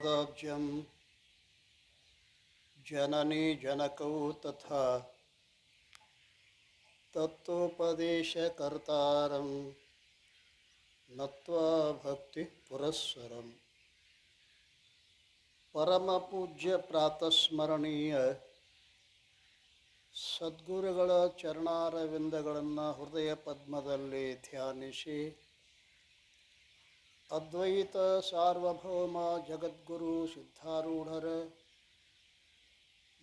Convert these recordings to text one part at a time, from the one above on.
पदाब्जं जननी जनकौ तथा तत्त्वोपदेशकर्तारं नत्वा भक्तिपुरःसरं परमपूज्य ಪ್ರಾತಸ್ಮರಣೀಯ ಸದ್ಗುರುಗಳ ಚರಣಾರವಿಂದಗಳನ್ನು ಹೃದಯ ಪದ್ಮದಲ್ಲಿ ಧ್ಯಾನಿಸಿ ಅದ್ವೈತ ಸಾರ್ವಭೌಮ ಜಗದ್ಗುರು ಸಿದ್ಧಾರೂಢರ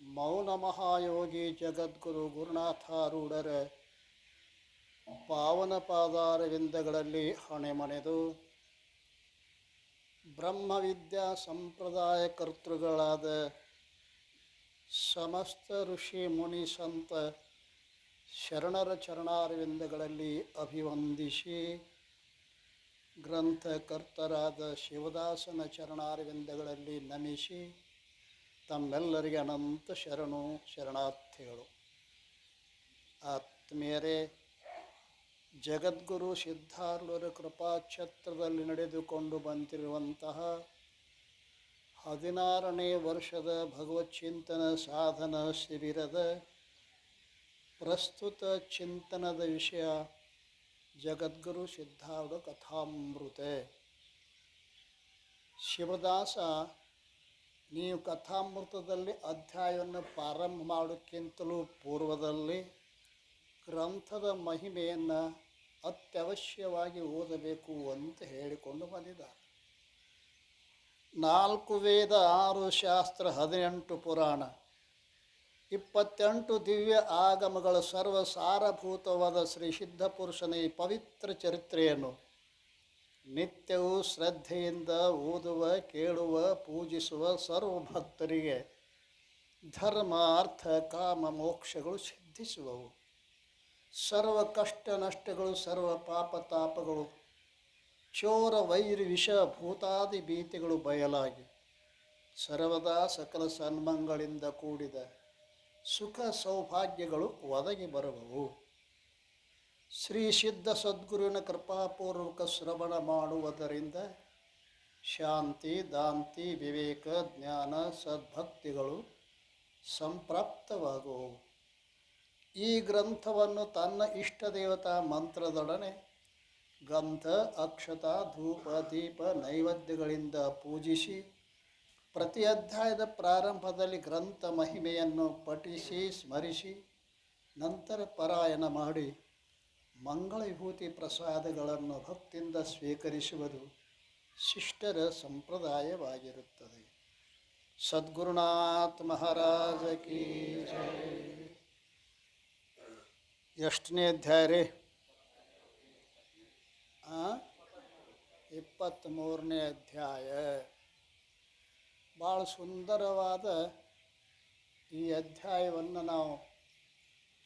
ಮೌನ ಮಹಾಯೋಗಿ ಜಗದ್ಗುರು ಗುರುನಾಥಾರೂಢರ ಪಾವನ ಪಾದಾರವಿಂದಗಳಲ್ಲಿ ಹಣೆಮಣೆದು ಬ್ರಹ್ಮವಿದ್ಯಾ ಸಂಪ್ರದಾಯ ಕರ್ತೃಗಳಾದ ಸಮಸ್ತ ಋಷಿ ಮುನಿ ಸಂತ ಶರಣರ ಚರಣಾರವಿಂದಗಳಲ್ಲಿ ಅಭಿವಂದಿಸಿ ಗ್ರಂಥಕರ್ತರಾದ ಶಿವದಾಸನ ಚರಣಾರವಿಂದಗಳಲ್ಲಿ ನಮಿಸಿ ತಮ್ಮೆಲ್ಲರಿಗೆ ಅನಂತ ಶರಣಾರ್ಥಿಗಳು. ಆತ್ಮೀಯರೇ, ಜಗದ್ಗುರು ಸಿದ್ಧಾರೂಢರ ಕೃಪಾಛತ್ರದಲ್ಲಿ ನಡೆದುಕೊಂಡು ಬಂದಿರುವಂತಹ 16ನೇ ವರ್ಷದ ಭಗವಚ್ಚಿಂತನ ಸಾಧನ ಶಿಬಿರದ ಪ್ರಸ್ತುತ ಚಿಂತನದ ವಿಷಯ ಜಗದ್ಗುರು ಸಿದ್ಧಾರೂಢ ಕಥಾಮೃತ. ಶಿವದಾಸ, ನೀವು ಕಥಾಮೃತದಲ್ಲಿ ಅಧ್ಯಾಯವನ್ನು ಪ್ರಾರಂಭ ಮಾಡೋಕ್ಕಿಂತಲೂ ಪೂರ್ವದಲ್ಲಿ ಗ್ರಂಥದ ಮಹಿಮೆಯನ್ನು ಅತ್ಯವಶ್ಯವಾಗಿ ಓದಬೇಕು ಅಂತ ಹೇಳಿಕೊಂಡು ಬಂದಿದ್ದಾರೆ. 4 ವೇದ, 6 ಶಾಸ್ತ್ರ, 18 ಪುರಾಣ, 28 ದಿವ್ಯ ಆಗಮಗಳ ಸರ್ವಸಾರಭೂತವಾದ ಶ್ರೀ ಸಿದ್ಧಪುರುಷನ ಈ ಪವಿತ್ರ ಚರಿತ್ರೆಯನ್ನು ನಿತ್ಯವೂ ಶ್ರದ್ಧೆಯಿಂದ ಓದುವ, ಕೇಳುವ, ಪೂಜಿಸುವ ಸರ್ವಭಕ್ತರಿಗೆ ಧರ್ಮ, ಅರ್ಥ, ಕಾಮ, ಮೋಕ್ಷಗಳು ಸಿದ್ಧಿಸುವವು. ಸರ್ವ ಕಷ್ಟ ನಷ್ಟಗಳು, ಸರ್ವ ಪಾಪ ತಾಪಗಳು, ಚೋರ ವೈರಿ ವಿಷ ಭೂತಾದಿ ಭೀತಿಗಳು ಬಯಲಾಗಿ ಸರ್ವದಾ ಸಕಲ ಸನ್ಮಂಗಳಿಂದ ಕೂಡಿದ ಸುಖ ಸೌಭಾಗ್ಯಗಳು ಒದಗಿ ಬರುವವು. ಶ್ರೀ ಸಿದ್ಧ ಸದ್ಗುರುವಿನ ಕೃಪಾಪೂರ್ವಕ ಶ್ರವಣ ಮಾಡುವುದರಿಂದ ಶಾಂತಿ, ದಾಂತಿ, ವಿವೇಕ, ಜ್ಞಾನ, ಸದ್ಭಕ್ತಿಗಳು ಸಂಪ್ರಾಪ್ತವಾಗುವವು. ಈ ಗ್ರಂಥವನ್ನು ತನ್ನ ಇಷ್ಟ ದೇವತಾ ಮಂತ್ರದೊಡನೆ ಗಂಧ, ಅಕ್ಷತ, ಧೂಪ, ದೀಪ, ನೈವೇದ್ಯಗಳಿಂದ ಪೂಜಿಸಿ ಪ್ರತಿ ಅಧ್ಯಾಯದ ಪ್ರಾರಂಭದಲ್ಲಿ ಗ್ರಂಥ ಮಹಿಮೆಯನ್ನು ಪಠಿಸಿ ಸ್ಮರಿಸಿ ನಂತರ ಪಾರಾಯಣ ಮಾಡಿ ಮಂಗಳ ವಿಭೂತಿ ಪ್ರಸಾದಗಳನ್ನು ಭಕ್ತಿಯಿಂದ ಸ್ವೀಕರಿಸುವುದು ಶಿಷ್ಟರ ಸಂಪ್ರದಾಯವಾಗಿರುತ್ತದೆ. ಸದ್ಗುರುನಾಥ ಮಹಾರಾಜ ಕೀ ಜೈ. ಎಷ್ಟನೇ ಅಧ್ಯಾಯ ರೀ? 23ನೇ ಅಧ್ಯಾಯ. ಭಾಳ ಸುಂದರವಾದ ಈ ಅಧ್ಯಾಯವನ್ನು ನಾವು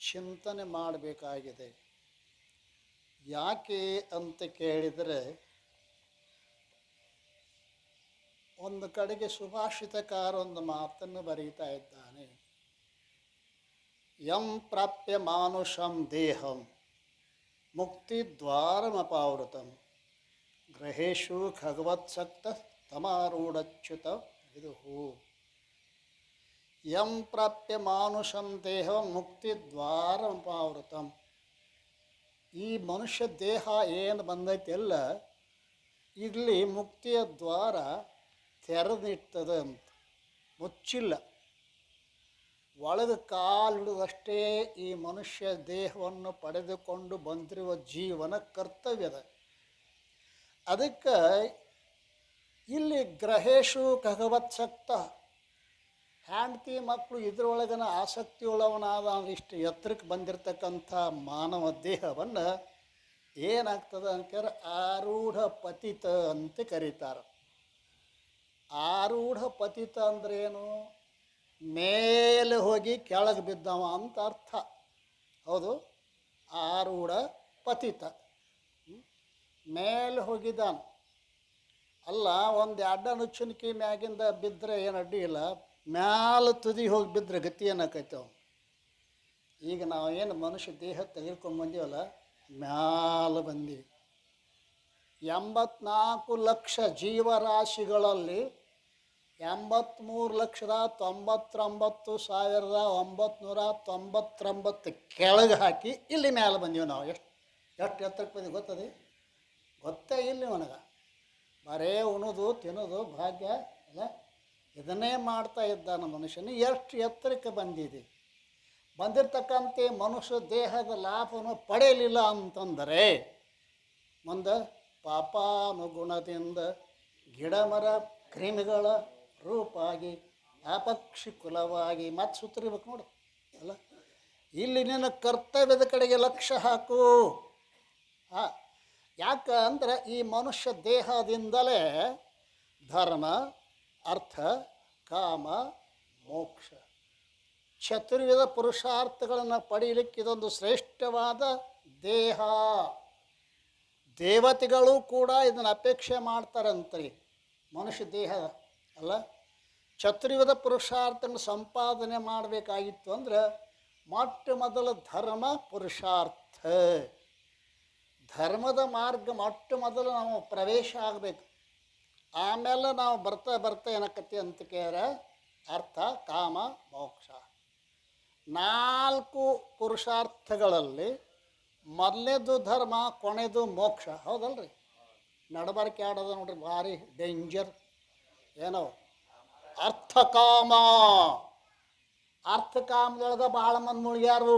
ಚಿಂತನೆ ಮಾಡಬೇಕಾಗಿದೆ. ಯಾಕೆ ಅಂತ ಕೇಳಿದರೆ, ಒಂದು ಕಡೆಗೆ ಸುಭಾಷಿತಕಾರ ಒಂದು ಮಾತನ್ನು ಬರೀತಾ ಇದ್ದಾನೆ. ಯಂ ಪ್ರಾಪ್ಯ ಮಾನುಷಂ ದೇಹಂ ಮುಕ್ತಿದ್ವಾರಮಪಾವೃತಂ ಗ್ರಹೇಶು ಖಗವತ್ಸಕ್ತ ತಮಾರೂಢಚ್ಯುತ ವಿದುಹು. ಯಂ ಪ್ರಾಪ್ಯ ಮಾನುಷಂ ದೇಹಂ ಮುಕ್ತಿದ್ವಾರಮಪಾವೃತಂ. ಈ ಮನುಷ್ಯ ದೇಹ ಏನು ಬಂದೈತಿ ಎಲ್ಲ, ಇಲ್ಲಿ ಮುಕ್ತಿಯ ದ್ವಾರ ತೆರೆದಿರ್ತದೆ ಅಂತ, ಮುಚ್ಚಿಲ್ಲ. ಒಳಗೆ ಕಾಲಿಡುವುದಷ್ಟೇ ಈ ಮನುಷ್ಯ ದೇಹವನ್ನು ಪಡೆದುಕೊಂಡು ಬಂದಿರುವ ಜೀವನ ಕರ್ತವ್ಯದ. ಅದಕ್ಕೆ ಇಲ್ಲಿ ಗ್ರಹೇಶು ಖಗವತ್ಸಕ್ತ, ಹೆಂಡತಿ ಮಕ್ಕಳು ಇದರೊಳಗನ ಆಸಕ್ತಿ ಉಳ್ಳವನಾದ ಇಷ್ಟು ಎತ್ತರಕ್ಕೆ ಬಂದಿರತಕ್ಕಂಥ ಮಾನವ ದೇಹವನ್ನು ಏನಾಗ್ತದೆ ಅಂತೇಳಿ ಆರೂಢ ಪತಿತ ಅಂತ ಕರೀತಾರೆ. ಆರೂಢ ಪತಿತ ಅಂದ್ರೇನು? ಮೇಲೆ ಹೋಗಿ ಕೆಳಗೆ ಬಿದ್ದವ ಅಂತ ಅರ್ಥ. ಹೌದು, ಆರೂಢ ಪತಿತ, ಮೇಲೆ ಹೋಗಿದ್ದಾನ. ಅಲ್ಲ, ಒಂದು ಅಡ್ಡ ನುಚ್ಚುನಿಕೆ ಮ್ಯಾಗಿಂದ ಬಿದ್ದರೆ ಏನು ಅಡ್ಡಿ ಇಲ್ಲ, ಮ್ಯಾಲ ತುದಿ ಹೋಗಿ ಬಿದ್ದರೆ ಗತಿ ಏನಾಕೈತವ. ಈಗ ನಾವು ಏನು ಮನುಷ್ಯ ದೇಹ ತೆಗೆದುಕೊಂಡು ಬಂದೀವಲ್ಲ, ಮ್ಯಾಲ ಬಂದೀವಿ. 84 ಲಕ್ಷ ಜೀವರಾಶಿಗಳಲ್ಲಿ 83,99,999 ಕೆಳಗೆ ಹಾಕಿ ಇಲ್ಲಿ ಮೇಲೆ ಬಂದೀವಿ ನಾವು. ಎಷ್ಟು ಎಷ್ಟು ಎತ್ತರಕ್ಕೆ ಬಂದೀವಿ ಗೊತ್ತದೆ? ಗೊತ್ತೇ ಇಲ್ಲ ನನಗೆ. ಬರೇ ಉಣೋದು ತಿನ್ನೋದು ಭಾಗ್ಯ ಅಲ್ಲ, ಇದನ್ನೇ ಮಾಡ್ತಾ ಇದ್ದಾನ ಮನುಷ್ಯನು. ಎಷ್ಟು ಎತ್ತರಕ್ಕೆ ಬಂದಿದೆ. ಬಂದಿರತಕ್ಕಂಥ ಮನುಷ್ಯ ದೇಹದ ಲಾಭವನ್ನು ಪಡೆಯಲಿಲ್ಲ ಅಂತಂದರೆ ಮುಂದೆ ಪಾಪಾನುಗುಣದಿಂದ ಗಿಡಮರ ಕ್ರಿಮಿಗಳ ರೂಪಾಗಿ ಅಪಕ್ಷಿ ಕುಲವಾಗಿ ಮತ್ತೆ ಸುತ್ತರಿಬೇಕು ನೋಡು ಅಲ್ಲ. ಇಲ್ಲಿ ನಿನ್ನ ಕರ್ತವ್ಯದ ಕಡೆಗೆ ಲಕ್ಷ್ಯ ಹಾಕು. ಯಾಕೆ ಅಂದ್ರೆ ಈ ಮನುಷ್ಯ ದೇಹದಿಂದಲೇ ಧರ್ಮ, ಅರ್ಥ, ಕಾಮ, ಮೋಕ್ಷ ಚತುರ್ವಿಧ ಪುರುಷಾರ್ಥಗಳನ್ನು ಪಡೆಯಲಿಕ್ಕೆ ಇದೊಂದು ಶ್ರೇಷ್ಠವಾದ ದೇಹ. ದೇವತೆಗಳು ಕೂಡ ಇದನ್ನು ಅಪೇಕ್ಷೆ ಮಾಡ್ತಾರಂತ್ರಿ. ಮನುಷ್ಯ ದೇಹ ಅಲ್ಲ, ಚತುರ್ವಿಧ ಪುರುಷಾರ್ಥಗಳನ್ನು ಸಂಪಾದನೆ ಮಾಡಬೇಕಾಗಿತ್ತು ಅಂದ್ರೆ ಮೊಟ್ಟ ಮೊದಲು ಧರ್ಮ ಪುರುಷಾರ್ಥ, ಧರ್ಮದ ಮಾರ್ಗ ಮೊಟ್ಟ ಮೊದಲು ನಾವು ಪ್ರವೇಶ ಆಗಬೇಕು. ಆಮೇಲೆ ನಾವು ಬರ್ತಾ ಬರ್ತಾ ಏನಕ್ಕತಿ ಅಂತ ಕೇಳಿದ್ರೆ ಅರ್ಥ, ಕಾಮ, ಮೋಕ್ಷ. 4 ಪುರುಷಾರ್ಥಗಳಲ್ಲಿ ಮೊದಲನೇದು ಧರ್ಮ, ಕೊನೆಯದು ಮೋಕ್ಷ. ಹೌದಲ್ರಿ? ನಡಬಾರ್ಕೆ ಆಡೋದು ನೋಡ್ರಿ, ಭಾರಿ ಡೇಂಜರ್. ಏನೋ ಅರ್ಥಕಾಮ. ಅರ್ಥಕಾಮದೊಳಗೆ ಭಾಳ ಮಂದಿ ಮುಳುಗ್ಯಾರು.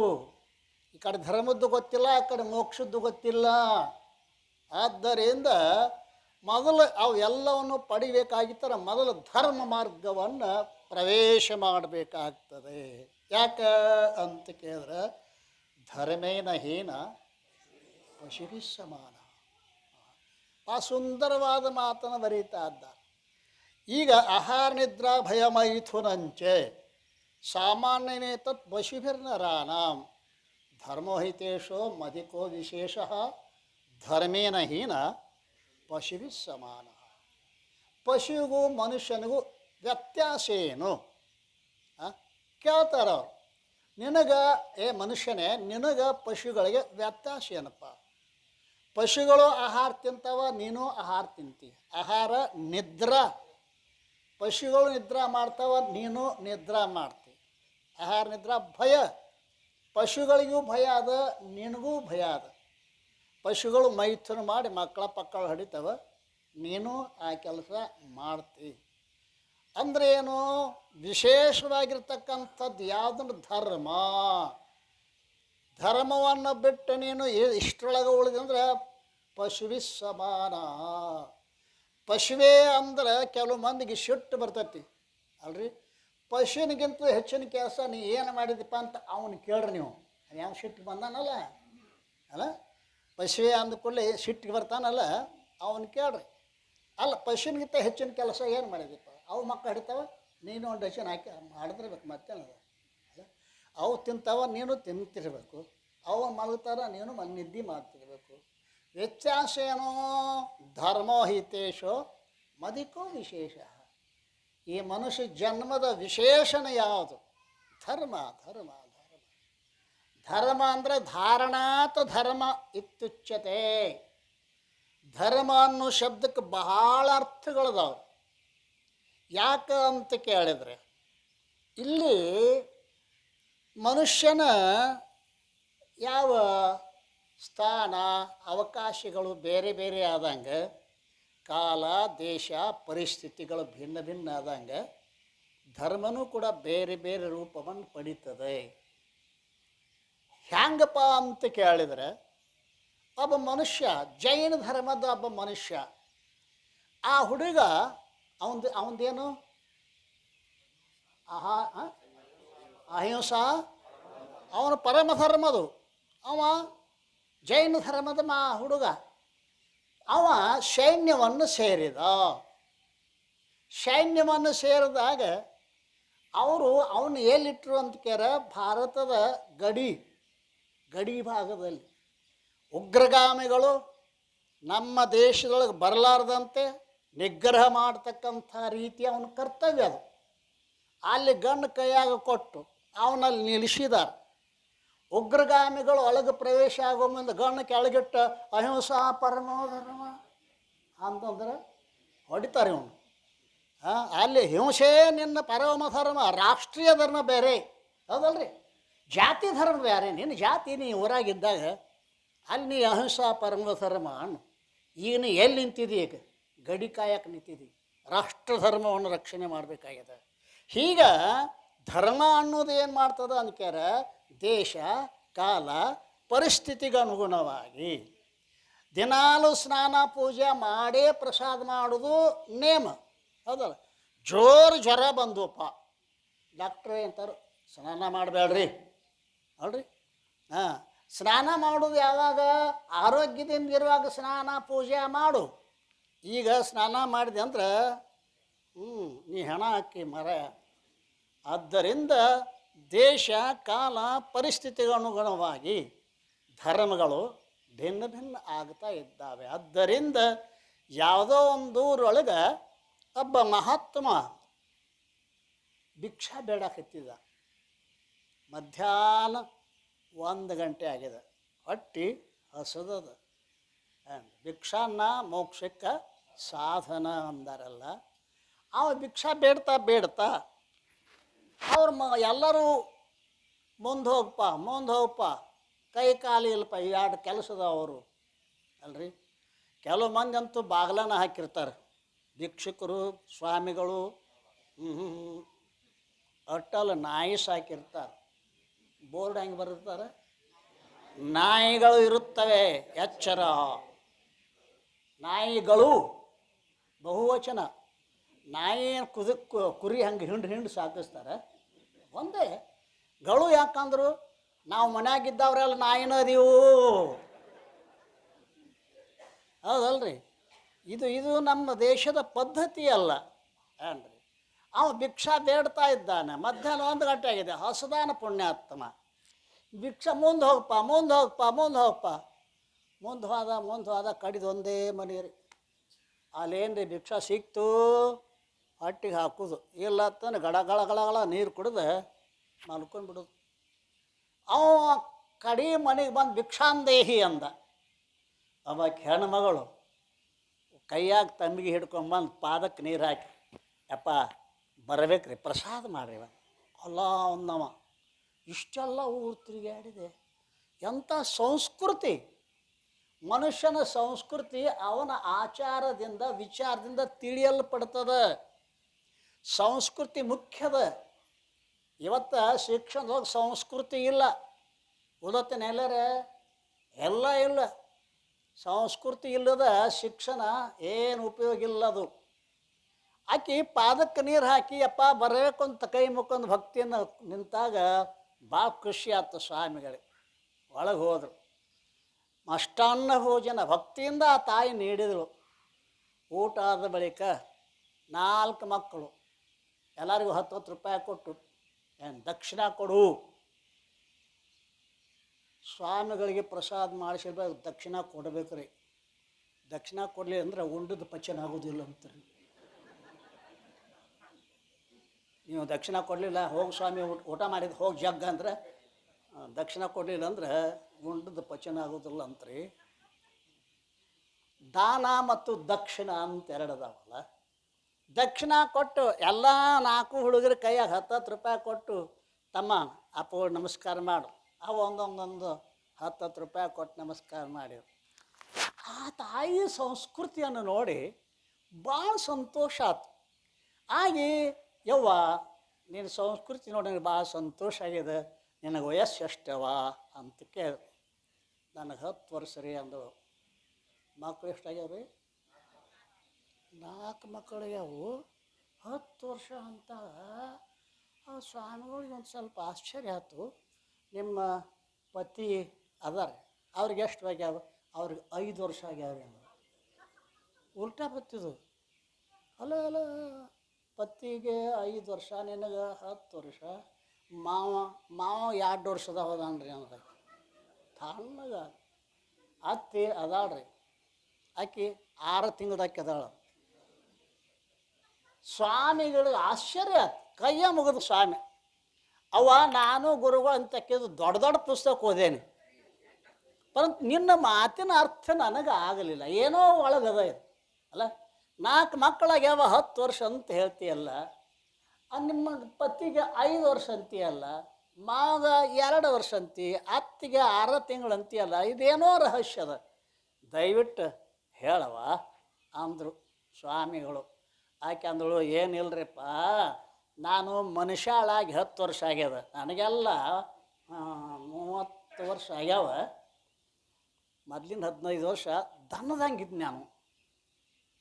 ಈ ಕಡೆ ಧರ್ಮದ್ದು ಗೊತ್ತಿಲ್ಲ, ಆ ಕಡೆ ಮೋಕ್ಷದ್ದು ಗೊತ್ತಿಲ್ಲ. ಆದ್ದರಿಂದ ಮೊದಲು ಅವು ಎಲ್ಲವನ್ನು ಪಡಿಬೇಕಾಗಿತ್ತರ ಮೊದಲು ಧರ್ಮ ಮಾರ್ಗವನ್ನು ಪ್ರವೇಶ ಮಾಡಬೇಕಾಗ್ತದೆ. ಯಾಕೆ ಅಂತ ಕೇಳಿದ್ರೆ ಧರ್ಮೇನ ಹೀನ ಪಶುಭಿ ಸಮಾನ. ಆ ಸುಂದರವಾದ ಮಾತನ್ನು ಬರೀತಾ ಇದ್ದ. ಈಗ ಆಹಾರ ನಿದ್ರಾ ಭಯ ಮೈಥುನಂಚೆ ಸಾಮಾನ್ಯನೇ ತತ್ ಪಶುಭಿರ್ನರಾನಾಂ ಧರ್ಮೋಹಿತೇಶೋ ಮಧಿಕೋ ವಿಶೇಷ ಧರ್ಮೇನ ಹೀನ ಪಶುಭಿ ಸಮಾನ. ಪಶುವಿಗೂ ಮನುಷ್ಯನಿಗೂ ವ್ಯತ್ಯಾಸ ಏನು ಕೇಳ್ತಾರ ಅವ್ರು. ನಿನಗೆ ಮನುಷ್ಯನೇ, ನಿನಗೆ ಪಶುಗಳಿಗೆ ವ್ಯತ್ಯಾಸ ಏನಪ್ಪ? ಪಶುಗಳು ಆಹಾರ ತಿಂತಾವ, ನೀನು ಆಹಾರ ತಿಂತಿ. ಆಹಾರ ನಿದ್ರಾ. ಪಶುಗಳು ನಿದ್ರಾ ಮಾಡ್ತಾವ, ನೀನು ನಿದ್ರಾ ಮಾಡ್ತಿ. ಆಹಾರ ನಿದ್ರಾ ಭಯ. ಪಶುಗಳಿಗೂ ಭಯ ಅದ, ನಿನಗೂ ಭಯ ಅದ. ಪಶುಗಳು ಮೈಥುನ ಮಾಡಿ ಮಕ್ಕಳ ಪಕ್ಕಳ ಹೊಡಿತಾವ, ನೀನು ಆ ಕೆಲಸ ಮಾಡ್ತಿ. ಅಂದರೆ ಏನು? ವಿಶೇಷವಾಗಿರ್ತಕ್ಕಂಥದ್ದು ಯಾವುದನ್ನು? ಧರ್ಮ. ಧರ್ಮವನ್ನು ಬಿಟ್ಟು ನೀನು ಇಷ್ಟರೊಳಗೆ ಉಳಿದಂದ್ರೆ ಪಶುವಿ ಸಮಾನ. ಪಶುವೇ ಅಂದ್ರೆ ಕೆಲವು ಮಂದಿಗೆ ಸಿಟ್ಟು ಬರ್ತೈತಿ ಅಲ್ರಿ. ಪಶುವಿನಿಗಿಂತ ಹೆಚ್ಚಿನ ಕೆಲಸ ನೀ ಏನು ಮಾಡಿದಪ್ಪ ಅಂತ ಅವನು ಕೇಳ್ರಿ ನೀವು. ಯಾವ ಸಿಟ್ಟು ಬಂದಾನಲ್ಲ ಅಲ್ಲ, ಪಶುವೇ ಅಂದ್ಕೊಳ್ಳಿ ಸಿಟ್ಟಿಗೆ ಬರ್ತಾನಲ್ಲ, ಅವನು ಕೇಳ್ರಿ. ಅಲ್ಲ, ಪಶುವಿನಿಗಿಂತ ಹೆಚ್ಚಿನ ಕೆಲಸ ಏನು ಮಾಡಿದಪ್ಪ? ಅವು ಮಕ್ಕಳು ಹಿಡಿತಾವ, ನೀನು ಒಂದು ಡಜನ್ ಹಾಕಿ ಮಾಡಿದ್ರಬೇಕು. ಮತ್ತೇನದ ಅಲ್ಲ, ಅವು ತಿಂತಾವ, ನೀನು ತಿಂತಿರ್ಬೇಕು. ಅವು ಮಲಗ್ತಾರ, ನೀನು ನಿದ್ದೆ ಮಾಡ್ತಿರ್ಬೇಕು. ವ್ಯತ್ಯಾಸ ಏನೋ? ಧರ್ಮೋಹಿತೇಶೋ ಮಧಿಕೋ ವಿಶೇಷ. ಈ ಮನುಷ್ಯ ಜನ್ಮದ ವಿಶೇಷಣ ಯಾವುದು? ಧರ್ಮ. ಧರ್ಮ ಧರ್ಮ ಧರ್ಮ ಅಂದರೆ ಧಾರಣಾತ ಧರ್ಮ ಇತ್ಯುಚ್ಯತೆ. ಧರ್ಮ ಅನ್ನೋ ಶಬ್ದಕ್ಕೆ ಬಹಳ ಅರ್ಥಗಳದಾವೆ. ಯಾಕೆ ಅಂತ ಕೇಳಿದರೆ ಇಲ್ಲಿ ಮನುಷ್ಯನ ಯಾವ ಸ್ಥಾನ ಅವಕಾಶಗಳು ಬೇರೆ ಬೇರೆ ಆದಂಗೆ, ಕಾಲ ದೇಶ ಪರಿಸ್ಥಿತಿಗಳು ಭಿನ್ನ ಭಿನ್ನ ಆದಂಗೆ ಧರ್ಮನೂ ಕೂಡ ಬೇರೆ ಬೇರೆ ರೂಪವನ್ನು ಪಡೀತದೆ. ಹ್ಯಾಂಗಪ್ಪ ಅಂತ ಕೇಳಿದರೆ ಒಬ್ಬ ಮನುಷ್ಯ, ಜೈನ ಧರ್ಮದ ಒಬ್ಬ ಮನುಷ್ಯ, ಆ ಹುಡುಗ ಅವಂದೇನು ಅಹಿಂಸಾ ಅವನು ಪರಮ ಧರ್ಮದು. ಅವ ಜೈನ ಧರ್ಮದ ಹುಡುಗ. ಅವ ಸೈನ್ಯವನ್ನು ಸೇರಿದ. ಸೈನ್ಯವನ್ನು ಸೇರಿದಾಗ ಅವನು ಎಲ್ಲಿಟ್ಟರು ಅಂತ ಕೇಳ, ಭಾರತದ ಗಡಿ ಭಾಗದಲ್ಲಿ ಉಗ್ರಗಾಮಿಗಳು ನಮ್ಮ ದೇಶದೊಳಗೆ ಬರಲಾರ್ದಂತೆ ನಿಗ್ರಹ ಮಾಡ್ತಕ್ಕಂಥ ರೀತಿ ಅವನ ಕರ್ತವ್ಯ ಅದು. ಅಲ್ಲಿ ಗಣ್ಣು ಕೈಯಾಗ ಕೊಟ್ಟು ಅವನಲ್ಲಿ ನಿಲ್ಲಿಸಿದಾರೆ. ಉಗ್ರಗಾಮಿಗಳು ಒಳಗೆ ಪ್ರವೇಶ ಆಗೋ ಮುಂದೆ ಗಣ್ಣು ಕೆಳಗಿಟ್ಟು ಅಹಿಂಸಾ ಪರಮೋ ಧರ್ಮ ಅಂತಂದ್ರೆ ಹೊಡಿತಾರೆ ಇವನು ಅಲ್ಲಿ ಹಿಂಸೆ ನಿನ್ನ ಪರಮ ಧರ್ಮ, ರಾಷ್ಟ್ರೀಯ ಧರ್ಮ ಬೇರೆ, ಹೌದಲ್ರಿ? ಜಾತಿ ಧರ್ಮ ಬೇರೆ. ನಿನ್ನ ಜಾತಿ ನೀ ಊರಾಗಿದ್ದಾಗ ಅಲ್ಲಿ ನೀ ಅಹಿಂಸಾ ಪರಮ ಧರ್ಮ ಅನ್ನು. ಈಗ ನೀ ಎಲ್ಲಿ ನಿಂತಿದ್ದೀ? ಈಗ ಗಡಿ ಕಾಯಕ್ಕೆ ನಿಂತಿದ್ದೀ. ರಾಷ್ಟ್ರ ಧರ್ಮವನ್ನು ರಕ್ಷಣೆ ಮಾಡಬೇಕಾಗಿದೆ. ಹೀಗೆ ಧರ್ಮ ಅನ್ನೋದು ಏನು ಮಾಡ್ತದೆ ಅನ್ಕ್ಯಾರ, ದೇಶ ಕಾಲ ಪರಿಸ್ಥಿತಿಗೆ ಅನುಗುಣವಾಗಿ ದಿನಾಲು ಸ್ನಾನ ಪೂಜೆ ಮಾಡೇ ಪ್ರಸಾದ ಮಾಡೋದು ನೇಮ, ಹೌದಲ್ಲ? ಜೋರು ಜ್ವರ ಬಂದವಪ್ಪ, ಡಾಕ್ಟ್ರು ಅಂತಾರೆ ಸ್ನಾನ ಮಾಡಬೇಡ್ರಿ ಅಲ್ರಿ. ಸ್ನಾನ ಮಾಡೋದು ಯಾವಾಗ? ಆರೋಗ್ಯದಿಂದ ಇರುವಾಗ ಸ್ನಾನ ಪೂಜೆ ಮಾಡು. ಈಗ ಸ್ನಾನ ಮಾಡಿದೆ ಅಂದ್ರೆ ನೀ ಹೆಣ ಹಾಕಿ ಮರ. ಆದ್ದರಿಂದ ದೇಶ ಕಾಲ ಪರಿಸ್ಥಿತಿಗೆ ಅನುಗುಣವಾಗಿ ಧರ್ಮಗಳು ಭಿನ್ನ ಭಿನ್ನ ಆಗ್ತಾ ಇದ್ದಾವೆ. ಆದ್ದರಿಂದ ಯಾವುದೋ ಒಂದು ಊರೊಳಗೆ ಒಬ್ಬ ಮಹಾತ್ಮ ಭಿಕ್ಷಾ ಬೇಡಕತ್ತಿದ್ದ. ಮಧ್ಯಾಹ್ನ 1 ಗಂಟೆ ಆಗಿದೆ, ಹೊಟ್ಟಿ ಹಸದದ. ಭಿಕ್ಷಾನ್ನ ಮೋಕ್ಷಕ್ಕೆ ಸಾಧನ ಅಂದಾರಲ್ಲ, ಅವ ಭಿಕ್ಷಾ ಬೇಡ್ತಾ ಎಲ್ಲರೂ ಮುಂದೆ ಹೋಗಪ್ಪ, ಕೈ ಕಾಲು ಇಲ್ಲಪ್ಪ, ಎರಡು ಕೆಲಸದ ಅವರು ಅಲ್ರಿ. ಕೆಲವು ಮಂದಿ ಅಂತೂ ಬಾಗಿಲನ್ನ ಹಾಕಿರ್ತಾರೆ, ಭಿಕ್ಷುಕರು ಸ್ವಾಮಿಗಳು. ಅಟ್ಟಲ್ಲಿ ನಾಯಿ ಸಾಕಿರ್ತಾರೆ. ಬೋರ್ಡ್ ಹೆಂಗೆ ಬರುತ್ತಾರೆ? ನಾಯಿಗಳು ಇರುತ್ತವೆ, ಎಚ್ಚರ. ನಾಯಿಗಳು ಬಹುವಚನ. ನಾಯಿ ಕುರಿ ಹಂಗೆ ಹಿಂಡು ಸಾಕಿಸ್ತಾರೆ, ಒಂದೇ ಗಳು. ಯಾಕಂದ್ರು ನಾವು ಮನ್ಯಾಗಿದ್ದವ್ರೆಲ್ಲ ನಾಯಿನ ಅದೀವು, ಹೌದಲ್ರಿ? ಇದು ನಮ್ಮ ದೇಶದ ಪದ್ಧತಿ ಅಲ್ಲ ಏನ್ರಿ. ಅವ ಭಿಕ್ಷಾ ಬೇಡ್ತಾ ಇದ್ದಾನೆ. ಮಧ್ಯಾಹ್ನ 1 ಗಂಟೆ ಆಗಿದೆ, ಹಸದಾನ ಪುಣ್ಯಾತ್ಮ. ಭಿಕ್ಷಾ ಮುಂದೆ ಹೋಗಪ್ಪ. ಮುಂದೆ ಹೋದ ಕಡಿದು ಒಂದೇ ಮನೆ ರೀ. ಅಲ್ಲೇನು ರೀ ಭಿಕ್ಷಾ ಸಿಕ್ತು, ಹೊಟ್ಟಿಗೆ ಹಾಕೋದು ಇಲ್ಲ ತಾನೆ, ಗಳ ನೀರು ಕುಡಿದು ಮಲ್ಕೊಂಡ್ಬಿಡೋದು. ಅವ ಕಡಿ ಮನೆಗೆ ಬಂದು ಭಿಕ್ಷಾಂದೇಹಿ ಅಂದ. ಅವಾಗ ಹೆಣ್ಮಗಳು ಕೈಯಾಗ ತಂಬಿಗೆ ಹಿಡ್ಕೊಂಬಂದು ಪಾದಕ್ಕೆ ನೀರು ಹಾಕಿ, ಯಪ್ಪ ಬರಬೇಕ್ರಿ, ಪ್ರಸಾದ ಮಾಡ್ರಿ. ಅಲ್ಲ ಒಂದವ ಇಷ್ಟೆಲ್ಲ ಊರು ತಿರುಗಾಡಿದೆ. ಎಂಥ ಸಂಸ್ಕೃತಿ! ಮನುಷ್ಯನ ಸಂಸ್ಕೃತಿ ಅವನ ಆಚಾರದಿಂದ ವಿಚಾರದಿಂದ ತಿಳಿಯಲ್ಪಡ್ತದೆ. ಸಂಸ್ಕೃತಿ ಮುಖ್ಯದ. ಇವತ್ತು ಶಿಕ್ಷಣದೊಳಗೆ ಸಂಸ್ಕೃತಿ ಇಲ್ಲ. ಓದತ್ತೇನೆ ಎಲ್ಲರೇ? ಎಲ್ಲ ಇಲ್ಲ. ಸಂಸ್ಕೃತಿ ಇಲ್ಲದ ಶಿಕ್ಷಣ ಏನು ಉಪಯೋಗ ಇಲ್ಲದು. ಆಕೆ ಪಾದಕ್ಕೆ ನೀರು ಹಾಕಿ ಅಪ್ಪ ಬರಬೇಕು ಅಂತ ಕೈ ಮುಕ್ಕೊಂದು ಭಕ್ತಿಯನ್ನು ನಿಂತಾಗ ಭಾಳ ಖುಷಿ ಆಯ್ತು ಸ್ವಾಮಿಗಳಿಗೆ. ಒಳಗೆ ಹೋದರು. ಮಷ್ಟಾನ್ನ ಭೋಜನ ಭಕ್ತಿಯಿಂದ ಆ ತಾಯಿ ನೀಡಿದಳು. ಊಟ ಆದ ಬಳಿಕ 4 ಮಕ್ಕಳು ಎಲ್ಲರಿಗೂ 10 ರೂಪಾಯಿ ಕೊಟ್ಟು, ಏನು ದಕ್ಷಿಣ ಕೊಡು. ಸ್ವಾಮಿಗಳಿಗೆ ಪ್ರಸಾದ ಮಾಡಿಸಿದಾಗ ದಕ್ಷಿಣ ಕೊಡಬೇಕು ರೀ. ದಕ್ಷಿಣ ಕೊಡಲಿ ಅಂದ್ರೆ ಉಂಡದ ಪಚನ ಆಗೋದಿಲ್ಲ ಅಂತಾರೆ. ನೀವು ದಕ್ಷಿಣ ಕೊಡಲಿಲ್ಲ, ಹೋಗಿ ಸ್ವಾಮಿ ಊಟ ಮಾಡಿದ್ದು ಹೋಗಿ ಜಗ್ಗ ಅಂದ್ರೆ, ದಕ್ಷಿಣ ಕೊಡಲಿಲ್ಲ ಅಂದ್ರೆ ಉಂಡದ ಪಚನ ಆಗೋದಿಲ್ಲ ಅಂತ್ರಿ. ದಾನ ಮತ್ತು ದಕ್ಷಿಣ ಅಂತ 2 ಅದಾವಲ್ಲ. ದಕ್ಷಿಣ ಕೊಟ್ಟು ಎಲ್ಲ 4 ಹುಡುಗರ ಕೈಯಾಗ 10 ರೂಪಾಯಿ ಕೊಟ್ಟು, ತಮ್ಮ ಅಪ್ಪ ನಮಸ್ಕಾರ ಮಾಡು. ಅವು ಒಂದೊಂದೊಂದು 10 ರೂಪಾಯಿ ಕೊಟ್ಟು ನಮಸ್ಕಾರ ಮಾಡಿದ್ರು. ಆ ತಾಯಿ ಸಂಸ್ಕೃತಿಯನ್ನು ನೋಡಿ ಭಾಳ ಸಂತೋಷ ಆಯ್ತು. ಆಗಿ ಯವ್ವ ನಿನ್ನ ಸಂಸ್ಕೃತಿ ನೋಡಿ ನನಗೆ ಭಾಳ ಸಂತೋಷ ಆಗಿದೆ, ನಿನಗೆ ವಯಸ್ಸು ಎಷ್ಟವ ಅಂತ ಕೇಳಿದ್ರು. ನನಗೆ 10 ವರ್ಷ ರೀ ಅಂದಳು. ಮಕ್ಕಳು ಎಷ್ಟಾಗ್ಯಾವ ರೀ? 4 ಮಕ್ಕಳಿಗೆ ಅವು 10 ವರ್ಷ ಅಂತ. ಆ ಸ್ವಾಮಿಗಳಿಗೆ ಒಂದು ಸ್ವಲ್ಪ ಆಶ್ಚರ್ಯ ಆಯ್ತು. ನಿಮ್ಮ ಪತಿ ಅದಾರೆ, ಅವ್ರಿಗೆ ಎಷ್ಟು ಆಗ್ಯಾವ? ಅವ್ರಿಗೆ 5 ವರ್ಷ ಆಗ್ಯಾವ್ರಿ ಅಂದ್ರೆ ಉಲ್ಟಾ ಬತ್ತಿದ್ದು. ಅಲ್ಲ ಪತಿಗೆ 5 ವರ್ಷ, ನಿನಗೆ 10 ವರ್ಷ. ಮಾವ 2 ವರ್ಷದ ಹೋದಾನ್ರಿ ಅಂದ್ರೆ ತಣ್ಣಗ. ಅತ್ತಿ ಅದಾಳ್ರಿ, ಆಕಿ 6 ತಿಂಗಳದಾಕಿ ಅದಾಳ. ಸ್ವಾಮಿಗಳಿಗೆ ಆಶ್ಚರ್ಯ ಆಯ್ತು. ಕೈಯ ಮುಗಿದು ಸ್ವಾಮಿ, ಅವ್ವ ನಾನು ಗುರುಗಳು ಅಂತ ಕೇಳಿದ್ರು ದೊಡ್ಡ ಪುಸ್ತಕ ಓದೇನೆ, ಪರಂತು ನಿನ್ನ ಮಾತಿನ ಅರ್ಥ ನನಗೆ ಆಗಲಿಲ್ಲ, ಏನೋ ಒಳಗದ ಇದು ಅಲ್ಲ. 4 ಮಕ್ಕಳಾಗ್ಯಾವ 10 ವರ್ಷ ಅಂತ ಹೇಳ್ತೀಯಲ್ಲ, ನಿಮ್ಮ ಪತಿಗೆ 5 ವರ್ಷ ಅಂತೀಯಲ್ಲ, ಮಾವ 2 ವರ್ಷ ಅಂತಿ, ಅತ್ತಿಗೆ 6 ತಿಂಗಳು ಅಂತೀಯಲ್ಲ, ಇದೇನೋ ರಹಸ್ಯ ಅದ, ದಯವಿಟ್ಟು ಹೇಳವ ಅಂದರು ಸ್ವಾಮಿಗಳು. ಆಕೆ ಅಂದಳು, ಏನಿಲ್ರಿಪ್ಪ, ನಾನು ಮನುಷ್ಯಾಳಾಗಿ 10 ವರ್ಷ ಆಗ್ಯದ, ನನಗೆಲ್ಲ 30 ವರ್ಷ ಆಗ್ಯಾವ. ಮೊದಲಿನ 15 ವರ್ಷ ದನದಂಗಿದ್ದು ನಾನು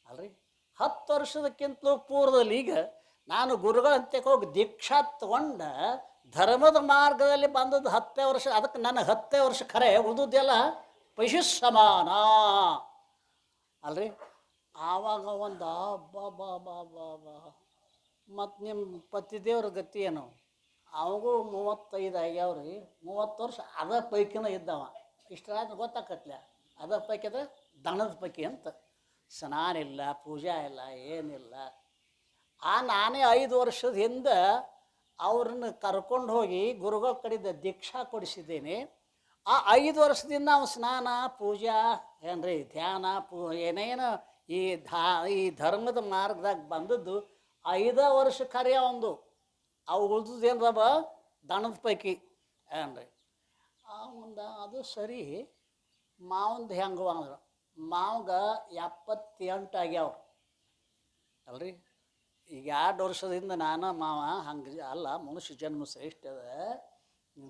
ಅಲ್ರಿ. 10 ವರ್ಷದಕ್ಕಿಂತಲೂ ಪೂರ್ವದಲ್ಲಿ ಈಗ ನಾನು ಗುರುಗಳಂತೆ ಹೋಗಿ ದೀಕ್ಷಾ ತಗೊಂಡ ಧರ್ಮದ ಮಾರ್ಗದಲ್ಲಿ ಬಂದದ್ದು 10 ವರ್ಷ. ಅದಕ್ಕೆ ನನಗೆ 10 ವರ್ಷ ಖರೆ, ಉಳಿದದ್ದೆಲ್ಲ ಪಶು ಸಮಾನ ಅಲ್ರಿ. ಆವಾಗ ಒಂದು ಬಾ ಮತ್ತು ನಿಮ್ಮ ಪತಿದೇವ್ರ ಗತಿ ಏನು? ಅವಾಗೂ 35 ಆಗ್ಯಾವ್ರಿ. 30 ವರ್ಷ ಅದ ಪೈಕಿನ ಇದ್ದವ. ಇಷ್ಟರಾದ ಗೊತ್ತಾಕತ್ಲ, ಅದ ಪೈಕಿ ಅದ ದಣದ ಪೈಕಿ ಅಂತ. ಸ್ನಾನ ಇಲ್ಲ, ಪೂಜಾ ಇಲ್ಲ, ಏನಿಲ್ಲ. ನಾನೇ 5 ವರ್ಷದ ಹಿಂದೆ ಅವ್ರನ್ನ ಕರ್ಕೊಂಡು ಹೋಗಿ ಗುರುಗಳ ಕಡೆಯಿಂದ ದೀಕ್ಷಾ ಕೊಡಿಸಿದ್ದೇನೆ. ಆ 5 ವರ್ಷದಿಂದ ನಾವು ಸ್ನಾನ ಪೂಜಾ ಏನ್ರಿ ಧ್ಯಾನ ಏನೇನು ಈ ಧರ್ಮದ ಮಾರ್ಗದಾಗ ಬಂದದ್ದು 5 ವರ್ಷ ಖರೆ ಒಂದು. ಅವು ಉಳಿದು ಏನದವ ದಣದ ಪೈಕಿ ಏನ್ರಿ. ಅದು ಸರಿ. ಮಾವಂದು ಹೆಂಗವ ಅಂದ್ರೆ ಮಾವ್ಗೆ 78 ಆಗ್ಯಾವ ಅಲ್ರಿ. ಈಗ 2 ವರ್ಷದಿಂದ ನಾನು ಮಾವ ಹಂಗೆ ಅಲ್ಲ, ಮನುಷ್ಯ ಜನ್ಮ ಶ್ರೇಷ್ಠ ಅದ,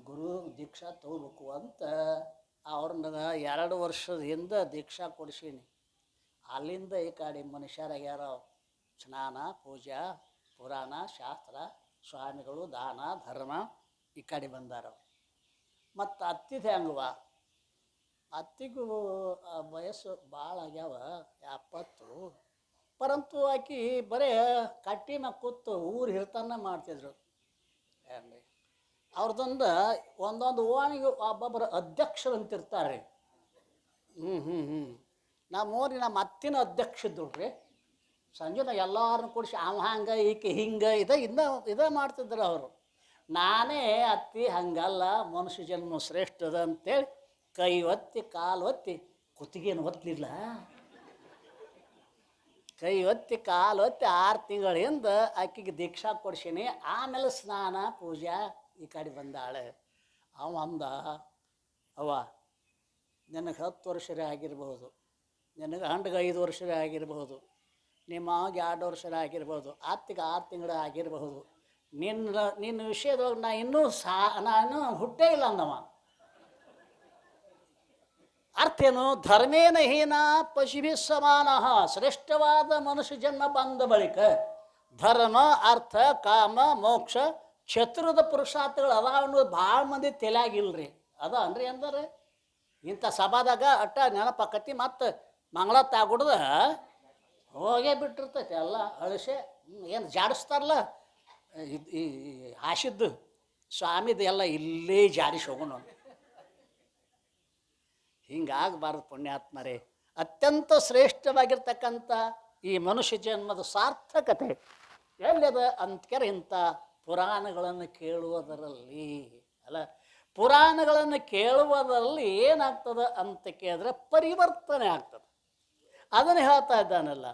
ಗುರು ದೀಕ್ಷಾ ತಗೋಬೇಕು ಅಂತ ಅವ್ರನ್ನ 2 ವರ್ಷದ ಹಿಂದೆ ದೀಕ್ಷಾ ಕೊಡಿಸೀನಿ. ಅಲ್ಲಿಂದ ಈ ಕಡೆ ಮನುಷ್ಯರಾಗ್ಯಾರ. ಸ್ನಾನ ಪೂಜಾ ಪುರಾಣ ಶಾಸ್ತ್ರ ಸ್ವಾಮಿಗಳು ದಾನ ಧರ್ಮ ಈ ಕಡೆ ಬಂದಾರ. ಮತ್ತು ಅತ್ತಿದ ಹೆಂಗವ, ಅತ್ತಿಗೂ ವಯಸ್ಸು ಭಾಳ ಆಗ್ಯಾವ 70. ಪರಂತು ಆಕಿ ಬರೇ ಕಟ್ಟಿನ ಕೂತು ಊರು ಹಿರ್ತನ ಮಾಡ್ತಿದ್ರು ಏನ್ರಿ. ಅವ್ರದ್ದೊಂದು ಒಂದೊಂದು ಓಣಿಗೆ ಒಬ್ಬೊಬ್ಬರು ಅಧ್ಯಕ್ಷರು ಅಂತಿರ್ತಾರೆ. ನಮ್ಮ ಅತ್ತಿನ ಅಧ್ಯಕ್ಷ ಇದ್ರು ರೀ. ಸಂಜೆ ಎಲ್ಲರನ್ನ ಕೂಡಿಸಿ ಅವ ಹಂಗೆ ಈಕೆ ಹಿಂಗೆ ಇದೇ ಮಾಡ್ತಿದ್ರು ಅವರು. ನಾನೇ ಅತ್ತಿ ಹಂಗಲ್ಲ, ಮನುಷ್ಯ ಜನ್ಮ ಶ್ರೇಷ್ಠದ ಅಂತೇಳಿ ಕೈ ಒತ್ತಿ ಕಾಲು ಒತ್ತಿ, ಕುತ್ತಿಗೇನು ಒತ್ತಲಿಲ್ಲ, ಕೈ ಒತ್ತಿ ಕಾಲು ಒತ್ತಿ 6 ತಿಂಗಳಿಂದ ಆಕೆಗೆ ದೀಕ್ಷಾ ಕೊಡ್ಸೀನಿ. ಆಮೇಲೆ ಸ್ನಾನ ಪೂಜಾ ಈ ಕಡೆ ಬಂದಾಳೆ. ಅವ ಅಂದ, ಅವ್ವ ನಿನಗೆ 10 ವರ್ಷರೇ ಆಗಿರ್ಬೋದು, ನಿನಗೆ 5 ವರ್ಷರೇ ಆಗಿರ್ಬೋದು, ನಿಮ್ಮ ಮಾವಿಗೆ 2 ವರ್ಷರೇ ಆಗಿರ್ಬೋದು, ಅತ್ತಿಗೆ 6 ತಿಂಗಳು ಆಗಿರಬಹುದು. ನಿನ್ನ ವಿಷಯದೊಳಗೆ ನಾನು ಹುಟ್ಟೇ ಇಲ್ಲ ಅಂದವ. ಅರ್ಥ ಏನು? ಧರ್ಮೇನ ಹೀನ ಪಶುಭಿ ಸಮಾನ. ಶ್ರೇಷ್ಠವಾದ ಮನುಷ್ಯ ಜನ್ಮ ಬಂದ ಬಳಿಕ ಧರ್ಮ ಅರ್ಥ ಕಾಮ ಮೋಕ್ಷ ಚತುರ್ದ ಪುರುಷಾರ್ಥಗಳು ಅದ ಅನ್ನೋದು ಭಾಳ ಮಂದಿ ತಲೆಯಾಗಿಲ್ರಿ. ಅದ ಅನ್ರಿ ಅಂದ್ರೆ ಇಂಥ ಸಭಾದಾಗ ಅಟ್ಟ ನೆನಪಾಕತಿ. ಮತ್ತು ಮಂಗಳತ್ತ ಆಗುಡ್ದ ಹೋಗೇ ಬಿಟ್ಟಿರ್ತೈತಿ ಎಲ್ಲ ಅಳಸೆ. ಏನು ಜಾಡಿಸ್ತಾರಲ್ಲ ಈ ಹಾಸಿದ್ದು ಸ್ವಾಮಿದು ಎಲ್ಲ ಇಲ್ಲೇ ಜಾಡಿಸಿ ಹೋಗೋಣ. ಹಿಂಗಾಗಬಾರ್ದು ಪುಣ್ಯಾತ್ಮರೇ. ಅತ್ಯಂತ ಶ್ರೇಷ್ಠವಾಗಿರ್ತಕ್ಕಂಥ ಈ ಮನುಷ್ಯ ಜನ್ಮದ ಸಾರ್ಥಕತೆ ಎಲ್ಲಿದೆ ಅಂತ್ಕರೆ ಇಂಥ ಪುರಾಣಗಳನ್ನು ಕೇಳುವುದರಲ್ಲಿ ಅಲ್ಲ. ಪುರಾಣಗಳನ್ನು ಕೇಳುವುದರಲ್ಲಿ ಏನಾಗ್ತದೆ ಅಂತ ಕೇಳಿದ್ರೆ ಪರಿವರ್ತನೆ ಆಗ್ತದೆ. ಅದನ್ನು ಹೇಳ್ತಾ ಇದ್ದಾನಲ್ಲ,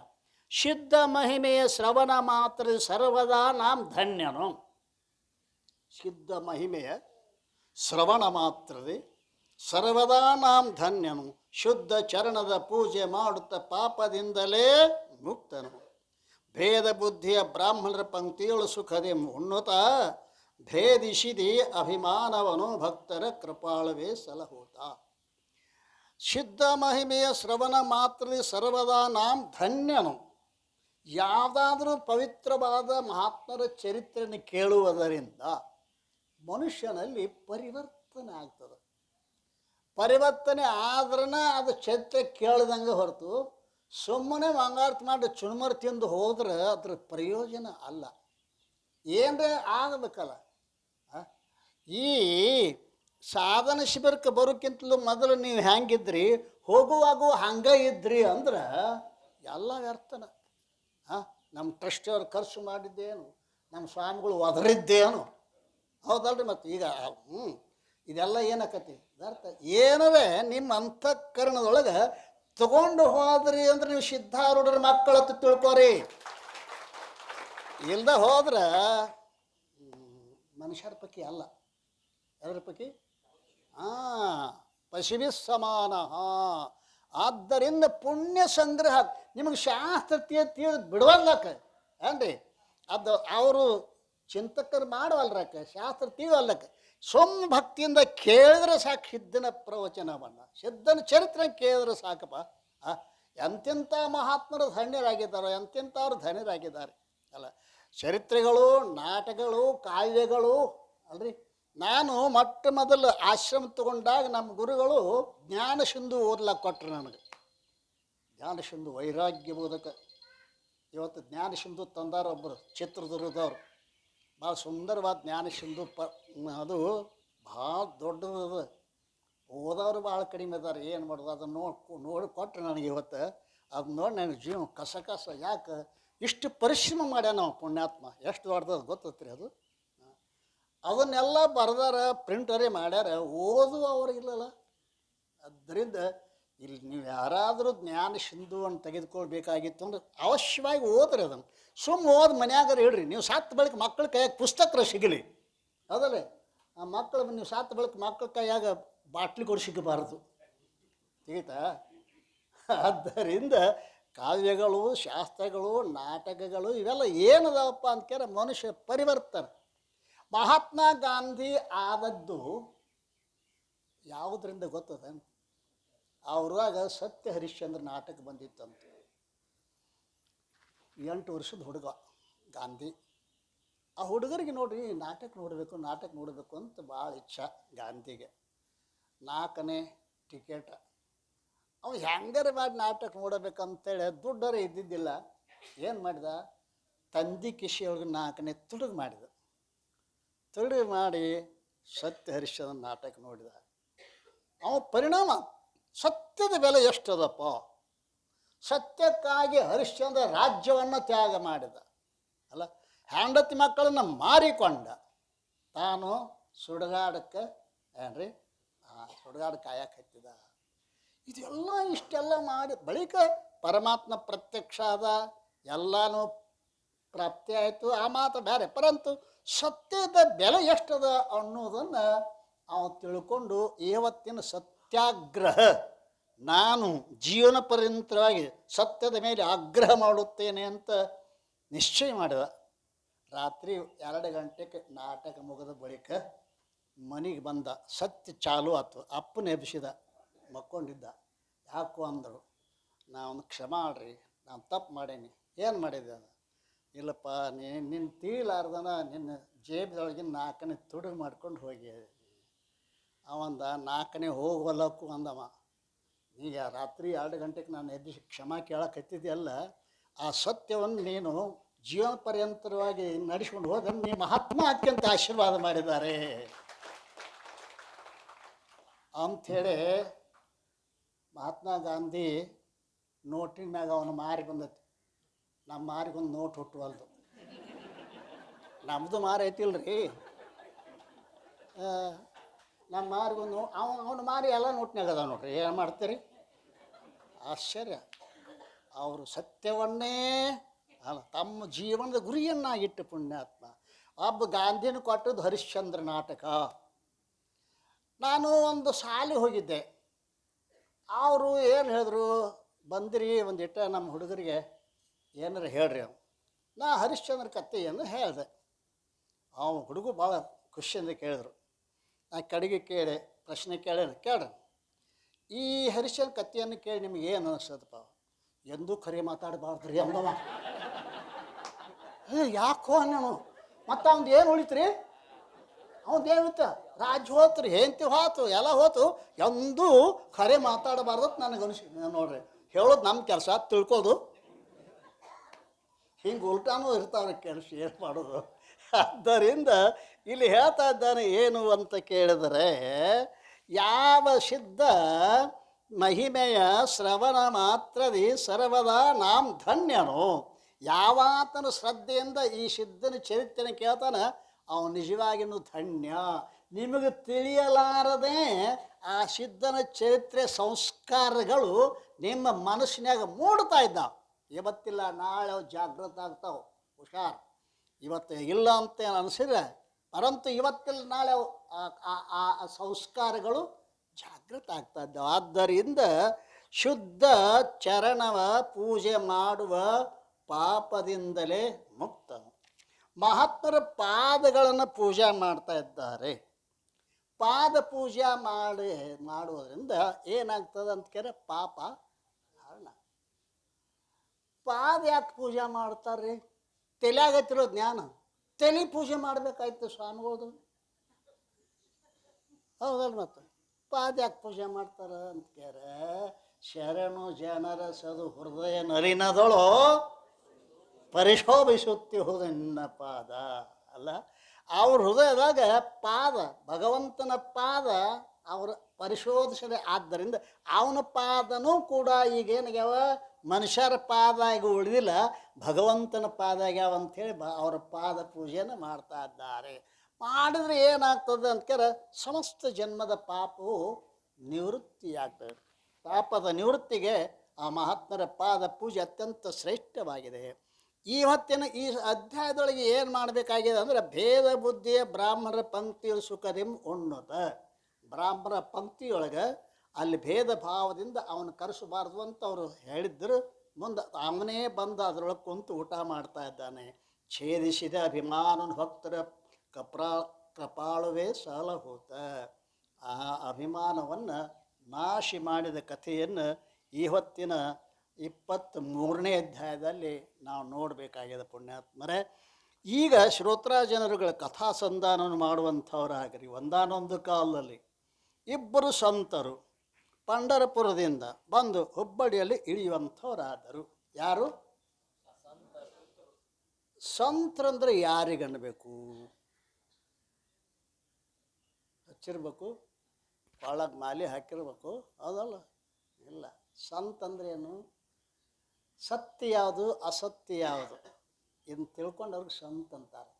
ಸಿದ್ಧ ಮಹಿಮೆಯ ಶ್ರವಣ ಮಾತ್ರ ಸರ್ವದಾ ನಾಂ ಧನ್ಯನು. ಸಿದ್ಧ ಮಹಿಮೆಯ ಶ್ರವಣ ಮಾತ್ರದೆ ಸರ್ವದಾ ನಾಂ ಧನ್ಯನು. ಶುದ್ಧ ಚರಣದ ಪೂಜೆ ಮಾಡುತ್ತ ಪಾಪದಿಂದಲೇ ಮುಕ್ತನು. ಭೇದ ಬುದ್ಧಿಯ ಬ್ರಾಹ್ಮಣರ ಪಂಕ್ತಿಗಳು ಸುಖದೆ ಉನ್ನತ ಭೇದಿಸಿದಿ ಅಭಿಮಾನವನು ಭಕ್ತರ ಕೃಪಾಳವೇ ಸಲಹೂತ. ಸಿದ್ಧ ಮಹಿಮೆಯ ಶ್ರವಣ ಮಾತ್ರ ಸರ್ವದಾ ನಾಂ ಧನ್ಯನು. ಯಾವುದಾದ್ರೂ ಪವಿತ್ರವಾದ ಮಹಾತ್ಮರ ಚರಿತ್ರೆಯನ್ನು ಕೇಳುವುದರಿಂದ ಮನುಷ್ಯನಲ್ಲಿ ಪರಿವರ್ತನೆ ಆಗ್ತದೆ. ಪರಿವರ್ತನೆ ಆದ್ರನ ಅದು ಚರಿತ್ರೆ ಕೇಳ್ದಂಗೆ ಹೊರತು ಸುಮ್ಮನೆ ಮಂಗಾರ್ಥ ಮಾಡಿ ಚುಣ್ಮರ್ ತಿಂದು ಹೋದ್ರೆ ಅದ್ರ ಪ್ರಯೋಜನ ಅಲ್ಲ. ಏನರೇ ಆಗಬೇಕಲ್ಲ. ಈ ಸಾಧನ ಶಿಬಿರಕ್ಕೆ ಬರೋಕ್ಕಿಂತಲೂ ಮೊದಲು ನೀವು ಹೆಂಗಿದ್ರಿ, ಹೋಗುವಾಗೂ ಹಂಗೆ ಇದ್ರಿ ಅಂದ್ರೆ ಎಲ್ಲ ವ್ಯರ್ಥನ. ನಮ್ಮ ಟ್ರಸ್ಟಿಯವ್ರು ಖರ್ಚು ಮಾಡಿದ್ದೇನು, ನಮ್ಮ ಸ್ವಾಮಿಗಳು ಒದರಿದ್ದೇನು, ಹೌದಲ್ರಿ? ಮತ್ತು ಈಗ ಇದೆಲ್ಲ ಏನಾಕತಿ ಅರ್ಥ ಏನವೇ ನಿಮ್ಮ ಅಂತಃಕರಣದೊಳಗೆ ತಗೊಂಡು ಹೋದ್ರಿ ಅಂದ್ರೆ ನೀವು ಸಿದ್ಧಾರೂಢರ ಮಕ್ಕಳತ್ತು ತಿಳ್ಕೊರಿ. ಇಲ್ದ ಹೋದ್ರೆ ಮನುಷ್ಯರ ಪೈಕಿ ಅಲ್ಲ. ಯಾವ್ದ್ರ ಪೈಕಿ? ಪಶುವಿ ಸಮಾನ. ಆದ್ದರಿಂದ ಪುಣ್ಯ ಸಂಗ್ರಹ ನಿಮಗೆ ಶಾಸ್ತ್ರ ತಿಳಿದು ಬಿಡುವಲ್ಲಕ ಏನ್ರಿ? ಅದು ಅವರು ಚಿಂತಕರು ಮಾಡುವಲ್ರಕ್ಕ, ಶಾಸ್ತ್ರ ತಿಳಿವಲ್ಲಕ್ಕ. ಸೊಮ್ಮ ಭಕ್ತಿಯಿಂದ ಕೇಳಿದ್ರೆ ಸಾಕು ಸಿದ್ಧನ ಪ್ರವಚನವನ್ನು, ಸಿದ್ಧನ ಚರಿತ್ರೆ ಕೇಳಿದ್ರೆ ಸಾಕಪ್ಪ. ಎಂತೆಂಥ ಮಹಾತ್ಮರು ಧನ್ಯರಾಗಿದ್ದಾರೆ, ಎಂತೆಂಥವ್ರು ಧನ್ಯರಾಗಿದ್ದಾರೆ ಅಲ್ಲ. ಚರಿತ್ರೆಗಳು, ನಾಟಕಗಳು, ಕಾವ್ಯಗಳು ಅಲ್ರಿ. ನಾನು ಮೊಟ್ಟ ಮೊದಲು ಆಶ್ರಮ ತಗೊಂಡಾಗ ನಮ್ಮ ಗುರುಗಳು ಜ್ಞಾನ ಸಿಂಧು ಓದ್ಲಕ್ಕೆ ಕೊಟ್ಟರು ನನಗೆ. ಜ್ಞಾನ ಸಿಂಧು ವೈರಾಗ್ಯ ಬೋಧಕ. ಇವತ್ತು ಜ್ಞಾನ ಸಿಂಧು ತಂದಾರ ಒಬ್ಬರು ಚಿತ್ರದುರ್ಗದವ್ರು. ಭಾಳ ಸುಂದರವಾದ ಜ್ಞಾನ ಸಿಂಧು ಅದು ಭಾಳ ದೊಡ್ಡದು. ಓದೋರು ಭಾಳ ಕಡಿಮೆ ಇದ್ದಾರೆ. ಏನು ಮಾಡೋದು? ಅದನ್ನು ನೋಡಿ ಕೊಟ್ಟರೆ ನನಗೆ ಇವತ್ತು. ಅದು ನೋಡಿ ನನಗೆ ಜೀವ ಕಸ ಯಾಕೆ ಇಷ್ಟು ಪರಿಶ್ರಮ ಮಾಡ್ಯಾನ ನಾವು ಪುಣ್ಯಾತ್ಮ. ಎಷ್ಟು ದೊಡ್ಡದು ಗೊತ್ತತ್ರಿ ಅದು. ಅದನ್ನೆಲ್ಲ ಬರ್ದಾರ, ಪ್ರಿಂಟರೇ ಮಾಡ್ಯಾರ, ಓದು ಅವ್ರಿಗಿಲ್ಲಲ್ಲ. ಅದರಿಂದ ಇಲ್ಲಿ ನೀವು ಯಾರಾದರೂ ಜ್ಞಾನ ಸಿಂಧುವನ್ನು ತೆಗೆದುಕೊಳ್ಬೇಕಾಗಿತ್ತು ಅಂದ್ರೆ ಅವಶ್ಯವಾಗಿ ಓದ್ರಿ ಅದನ್ನು. ಸುಮ್ಮನೆ ಓದಿ ಮನ್ಯಾಗಾರ ಹೇಳ್ರಿ. ನೀವು ಸಾತ್ ಬಳಿಕ ಮಕ್ಕಳ ಕೈಯಾಗ ಪುಸ್ತಕರ ಸಿಗಲಿ ಅದಲ್ಲೇ. ಆ ಮಕ್ಕಳು ನೀವು ಸಾತ್ ಬಳಿಕ ಮಕ್ಕಳ ಕೈಯಾಗ ಬಾಟ್ಲಿ ಕೊಡು ಸಿಗಬಾರ್ದು, ತಿಳಿತಾ? ಆದ್ದರಿಂದ ಕಾವ್ಯಗಳು, ಶಾಸ್ತ್ರಗಳು, ನಾಟಕಗಳು ಇವೆಲ್ಲ ಏನದಪ್ಪ ಅಂದ್ಕೇರ ಮನುಷ್ಯ ಪರಿವರ್ತನೆ. ಮಹಾತ್ಮ ಗಾಂಧಿ ಆದದ್ದು ಯಾವುದರಿಂದ ಗೊತ್ತದ? ಅವ್ರಾಗ ಸತ್ಯ ಹರಿಶ್ಚಂದ್ರ ನಾಟಕ ಬಂದಿತ್ತಂತ. 8 ವರ್ಷದ ಹುಡುಗ ಗಾಂಧಿ. ಆ ಹುಡುಗರಿಗೆ ನೋಡ್ರಿ ನಾಟಕ ನೋಡಬೇಕು ಅಂತ ಭಾಳ ಇಚ್ಛೆ ಗಾಂಧಿಗೆ. 4ನೇ ಟಿಕೆಟ್. ಅವ ಹೆಂಗಾರ ಮಾಡಿ ನಾಟಕ ನೋಡಬೇಕಂತೇಳಿ ದುಡ್ಡರೇ ಇದ್ದಿದ್ದಿಲ್ಲ. ಏನು ಮಾಡಿದ? ತಂದಿ ಕಿಶಿ ಒಳಗೆ 4ನೇ ತುಡುಗು ಮಾಡಿದ. ತುಡುಗು ಮಾಡಿ ಸತ್ಯ ಹರಿಶ್ಚಂದ್ರ ನಾಟಕ ನೋಡಿದ. ಅವ ಪರಿಣಾಮ ಸತ್ಯದ ಬೆಲೆ ಎಷ್ಟದಪ್ಪ. ಸತ್ಯಕ್ಕಾಗಿ ಹರಿಶ್ಚಂದ್ರ ರಾಜ್ಯವನ್ನು ತ್ಯಾಗ ಮಾಡಿದ ಅಲ್ಲ. ಹೆಂಡತಿ ಮಕ್ಕಳನ್ನು ಮಾರಿಕೊಂಡ. ತಾನು ಸುಡುಗಾಡಕ್ಕೆ ಏನ್ರಿ ಸುಡುಗಾಡು ಕಾಯಕ್ಕೆ ಹತ್ತಿದ. ಇದೆಲ್ಲ ಇಷ್ಟೆಲ್ಲ ಮಾಡಿ ಬಳಿಕ ಪರಮಾತ್ಮ ಪ್ರತ್ಯಕ್ಷ ಆದ, ಎಲ್ಲನೂ ಪ್ರಾಪ್ತಿ ಆಯಿತು. ಆ ಮಾತು ಬೇರೆ. ಪರಂತು ಸತ್ಯದ ಬೆಲೆ ಎಷ್ಟದ ಅನ್ನೋದನ್ನು ಅವನು ತಿಳ್ಕೊಂಡು ಇವತ್ತಿನ ಸತ್ಯಾಗ್ರಹ, ನಾನು ಜೀವನ ಪರ್ಯಂತರವಾಗಿ ಸತ್ಯದ ಮೇಲೆ ಆಗ್ರಹ ಮಾಡುತ್ತೇನೆ ಅಂತ ನಿಶ್ಚಯ ಮಾಡಿದ. ರಾತ್ರಿ 2 ಗಂಟೆಗೆ ನಾಟಕ ಮುಗಿದ ಬಳಿಕ ಮನೆಗೆ ಬಂದ. ಸತ್ಯ ಚಾಲು ಆಯ್ತು. ಅಪ್ಪನ ಎಬ್ಬಿಸಿದ. ಮಕ್ಕೊಂಡಿದ್ದ. ಯಾಕೋ ಅಂದರು. ನಾನು ಕ್ಷಮ ಮಾಡ್ರಿ, ನಾನು ತಪ್ಪು ಮಾಡೇನಿ. ಏನು ಮಾಡಿದೆ? ಅದು ಇಲ್ಲಪ್ಪ, ನಿನ್ನ ತೀಲಾರ್ದನ ನಿನ್ನ ಜೇಬಿದೊಳಗಿನ 4ನೇ ತುಡುಗು ಮಾಡ್ಕೊಂಡು ಹೋಗಿ. ಅವಂದ 4ನೇ ಹೋಗೋಲ್ಲಕ್ಕೂ ಅಂದವ. ಈಗ ರಾತ್ರಿ 2 ಗಂಟೆಗೆ ನಾನು ಎದ್ದು ಕ್ಷಮ ಕೇಳಕ್ಕೆ ಹತ್ತಿದ್ದೆಲ್ಲ, ಆ ಸತ್ಯವನ್ನು ನೀನು ಜೀವನ ಪರ್ಯಂತರವಾಗಿ ನಡೆಸ್ಕೊಂಡು ಹೋದ್ರೆ ನೀ ಮಹಾತ್ಮ ಅತ್ಯಂತ ಆಶೀರ್ವಾದ ಮಾಡಿದ್ದಾರೆ ಅಂಥೇಳಿ ಮಹಾತ್ಮ ಗಾಂಧಿ ನೋಟಿನ ಮ್ಯಾಗ ಅವನು ಮಾರಿ ಬಂದೈತಿ. ನಮ್ಮ ಮಾರಿಗೊಂದು ನೋಟ್ ಹುಟ್ಟುವಲ್ದು. ನಮ್ಮದು ಮಾರಿ ಐತಿಲ್ರಿ. ನಮ್ಮ ಮಾರಿಗೊಂದು ಅವನು ಮಾರಿ ಎಲ್ಲ ನೋಟ್ನಾಗ ಅದ ನೋಡ್ರಿ. ಏನು ಮಾಡ್ತೀರಿ? ಆಶ್ಚರ್ಯ. ಅವರು ಸತ್ಯವನ್ನೇ ಅಲ್ಲ ತಮ್ಮ ಜೀವನದ ಗುರಿಯನ್ನಾಗಿಟ್ಟು ಪುಣ್ಯಾತ್ಮ. ಒಬ್ಬ ಗಾಂಧಿನ ಕೊಟ್ಟದ್ದು ಹರಿಶ್ಚಂದ್ರ ನಾಟಕ. ನಾನು ಒಂದು ಶಾಲೆ ಹೋಗಿದ್ದೆ. ಅವರು ಏನು ಹೇಳಿದ್ರು, ಬಂದಿರಿ ಒಂದಿಟ್ಟ ನಮ್ಮ ಹುಡುಗರಿಗೆ ಏನಾರ ಹೇಳ್ರಿ. ನಾ ಹರಿಶ್ಚಂದ್ರ ಕಥೆಯನ್ನು ಹೇಳಿದೆ. ಅವ ಹುಡುಗ ಭಾಳ ಖುಷಿಯಿಂದ ಕೇಳಿದ್ರು. ನಾ ಕಡೆಗೆ ಕೇಳಿ ಪ್ರಶ್ನೆ ಕೇಳ್ರಿ, ಈ ಹರಿಶ್ಚಂದ್ರ ಕಥೆಯನ್ನು ಕೇಳಿ ನಿಮ್ಗೆ ಏನು ಅನಿಸ್ತದಪ್ಪ? ಎಂದೂ ಖರೆ ಮಾತಾಡಬಾರ್ದು ರೀ ಅಂದವ. ಯಾಕೋ ಅನ್ನೋನು. ಮತ್ತು ಅವ್ದು ಏನು ಉಳಿತ್ರಿ? ಅವ್ದು ಏನಿತ್ತು? ರಾಜ್ಯ ಹೋತು ರೀ, ಹೆಂಡತಿ ಹೋತು, ಎಲ್ಲ ಹೋತು. ಎಂದೂ ಖರೆ ಮಾತಾಡಬಾರ್ದು ನನಗೆ ಅನಿಸಿ. ನೋಡ್ರಿ, ಹೇಳೋದು ನಮ್ಮ ಕೆಲಸ, ತಿಳ್ಕೋದು. ಹಿಂಗೆ ಉಲ್ಟಾನೂ ಇರ್ತಾವ್ರಿ ಕೆಲಸ. ಏನು ಮಾಡೋದು? ಆದ್ದರಿಂದ ಇಲ್ಲಿ ಹೇಳ್ತಾ ಇದ್ದಾನೆ ಏನು ಅಂತ ಕೇಳಿದರೆ, ಯಾವ ಸಿದ್ಧ ಮಹಿಮೆಯ ಶ್ರವಣ ಮಾತ್ರದಿ ಸರ್ವದಾ ನಾಂ ಧನ್ಯನು. ಯಾವಾತನು ಶ್ರದ್ಧೆಯಿಂದ ಈ ಸಿದ್ಧನ ಚರಿತ್ರೆನ ಕೇಳ್ತಾನೆ ಅವನು ನಿಜವಾಗಿಯೂ ಧನ್ಯ. ನಿಮಗೆ ತಿಳಿಯಲಾರದೆ ಆ ಸಿದ್ಧನ ಚರಿತ್ರೆ ಸಂಸ್ಕಾರಗಳು ನಿಮ್ಮ ಮನಸ್ಸಿನಾಗ ಮೂಡ್ತಾ ಇದ್ದಾವೆ. ಇವತ್ತಿಲ್ಲ ನಾಳೆ ಅವು ಜಾಗೃತ ಆಗ್ತಾವೆ, ಹುಷಾರು. ಇವತ್ತು ಇಲ್ಲ ಅಂತ ಅನಿಸಿದ್ರೆ ಪರಂತು ಇವತ್ತಿಲ್ಲ ನಾಳೆ ಆ ಸಂಸ್ಕಾರಗಳು ಜಾಗೃತ ಆಗ್ತಾ ಇದ್ದಾವೆ. ಆದ್ದರಿಂದ ಶುದ್ಧ ಚರಣವ ಪೂಜೆ ಮಾಡುವ ಪಾಪದಿಂದಲೇ ಮುಕ್ತ. ಮಹಾತ್ಮರ ಪಾದಗಳನ್ನು ಪೂಜೆ ಮಾಡ್ತಾ ಇದ್ದಾರೆ. ಪಾದ ಪೂಜೆ ಮಾಡುವುದರಿಂದ ಏನಾಗ್ತದೆ ಅಂತ ಕೇಳಿದ್ರೆ ಪಾಪ ಹರಣ. ಪಾದ ಯಾಕೆ ಪೂಜೆ ಮಾಡ್ತಾರೆ? ತಲೆಯಾಗತ್ತಿರೋ ಜ್ಞಾನ, ತಲೆ ಪೂಜೆ ಮಾಡಬೇಕಾಯ್ತು ಸ್ವಾಮಿಗಳದು, ಹೌದಲ್ಲ? ಮತ್ತು ಪಾದ ಯಾಕೆ ಪೂಜೆ ಮಾಡ್ತಾರೆ ಅಂತ ಕೇಳಿದ್ರೆ ಶರಣು ಜನರ ಸದು ಹೃದಯ ನರಿನದಳು ಪರಿಶೋಭಿಸುತ್ತಿ ಹೋದ ನಿನ್ನ ಪಾದ ಅಲ್ಲ. ಅವ್ರ ಹೃದಯದಾಗ ಪಾದ, ಭಗವಂತನ ಪಾದ ಅವರ ಪರಿಶೋಧಿಸದೆ. ಆದ್ದರಿಂದ ಅವನ ಪಾದನೂ ಕೂಡ ಈಗೇನಾಗ್ಯಾವ, ಮನುಷ್ಯರ ಪಾದ ಆಗಿ ಉಳಿದಿಲ್ಲ, ಭಗವಂತನ ಪಾದ ಆಗ್ಯಾವ ಅಂಥೇಳಿ ಅವರ ಪಾದ ಪೂಜೆಯನ್ನು ಮಾಡ್ತಾ ಇದ್ದಾರೆ. ಮಾಡಿದ್ರೆ ಏನಾಗ್ತದೆ ಅಂತ ಕೇಳಿದ್ರೆ ಸಮಸ್ತ ಜನ್ಮದ ಪಾಪವು ನಿವೃತ್ತಿಯಾಗ್ತದೆ. ಪಾಪದ ನಿವೃತ್ತಿಗೆ ಆ ಮಹಾತ್ಮರ ಪಾದ ಪೂಜೆ ಅತ್ಯಂತ ಶ್ರೇಷ್ಠವಾಗಿದೆ. ಇವತ್ತಿನ ಈ ಅಧ್ಯಾಯದೊಳಗೆ ಏನು ಮಾಡಬೇಕಾಗಿದೆ ಅಂದರೆ ಭೇದ ಬುದ್ಧಿಯ ಬ್ರಾಹ್ಮಣರ ಪಂಕ್ತಿ ಸುಖದಿಂ ಉಣ್ಣುತ. ಬ್ರಾಹ್ಮಣರ ಪಂಕ್ತಿಯೊಳಗೆ ಅಲ್ಲಿ ಭೇದ ಭಾವದಿಂದ ಅವನು ಕರೆಸಬಾರ್ದು ಅಂತ ಅವರು ಹೇಳಿದ್ದರು. ಮುಂದೆ ಅವನೇ ಬಂದು ಅದರೊಳಗೆ ಕುಂತು ಊಟ ಮಾಡ್ತಾ ಇದ್ದಾನೆ. ಛೇದಿಸಿದ ಅಭಿಮಾನ ಭಕ್ತರ ಕಪಾಳುವೆ ಸಾಲಹೂತ. ಆ ಅಭಿಮಾನವನ್ನು ನಾಶಿ ಮಾಡಿದ ಕಥೆಯನ್ನು ಈ ಹೊತ್ತಿನ 23ನೇ ಅಧ್ಯಾಯದಲ್ಲಿ ನಾವು ನೋಡಬೇಕಾಗಿದೆ ಪುಣ್ಯಾತ್ಮರೇ. ಈಗ ಶ್ರೋತ್ರಾಜನರುಗಳ ಕಥಾ ಸಂಧಾನವನ್ನು ಮಾಡುವಂಥವರಾಗರಿ. ಒಂದಾನೊಂದು ಕಾಲದಲ್ಲಿ ಇಬ್ಬರು ಸಂತರು ಪಂಢರಪುರದಿಂದ ಬಂದು ಹುಬ್ಬಳ್ಳಿಯಲ್ಲಿ ಇಳಿಯುವಂಥವರಾದರು. ಯಾರು ಸಂತರಂದ್ರೆ ಯಾರಿಗನ್ಬೇಕು? ಹಚ್ಚಿರ್ಬೇಕು, ಒಳಗೆ ಮಾಲಿ ಹಾಕಿರ್ಬೇಕು, ಹೌದಲ್ಲ? ಇಲ್ಲ. ಸಂತ ಅಂದ್ರೆ ಏನು? ಸತ್ಯ ಯಾವುದು, ಅಸತ್ಯ ಯಾವುದು ಇನ್ನು ತಿಳ್ಕೊಂಡು ಅವ್ರಿಗೆ ಸಂತ ಅಂತಾರೆ.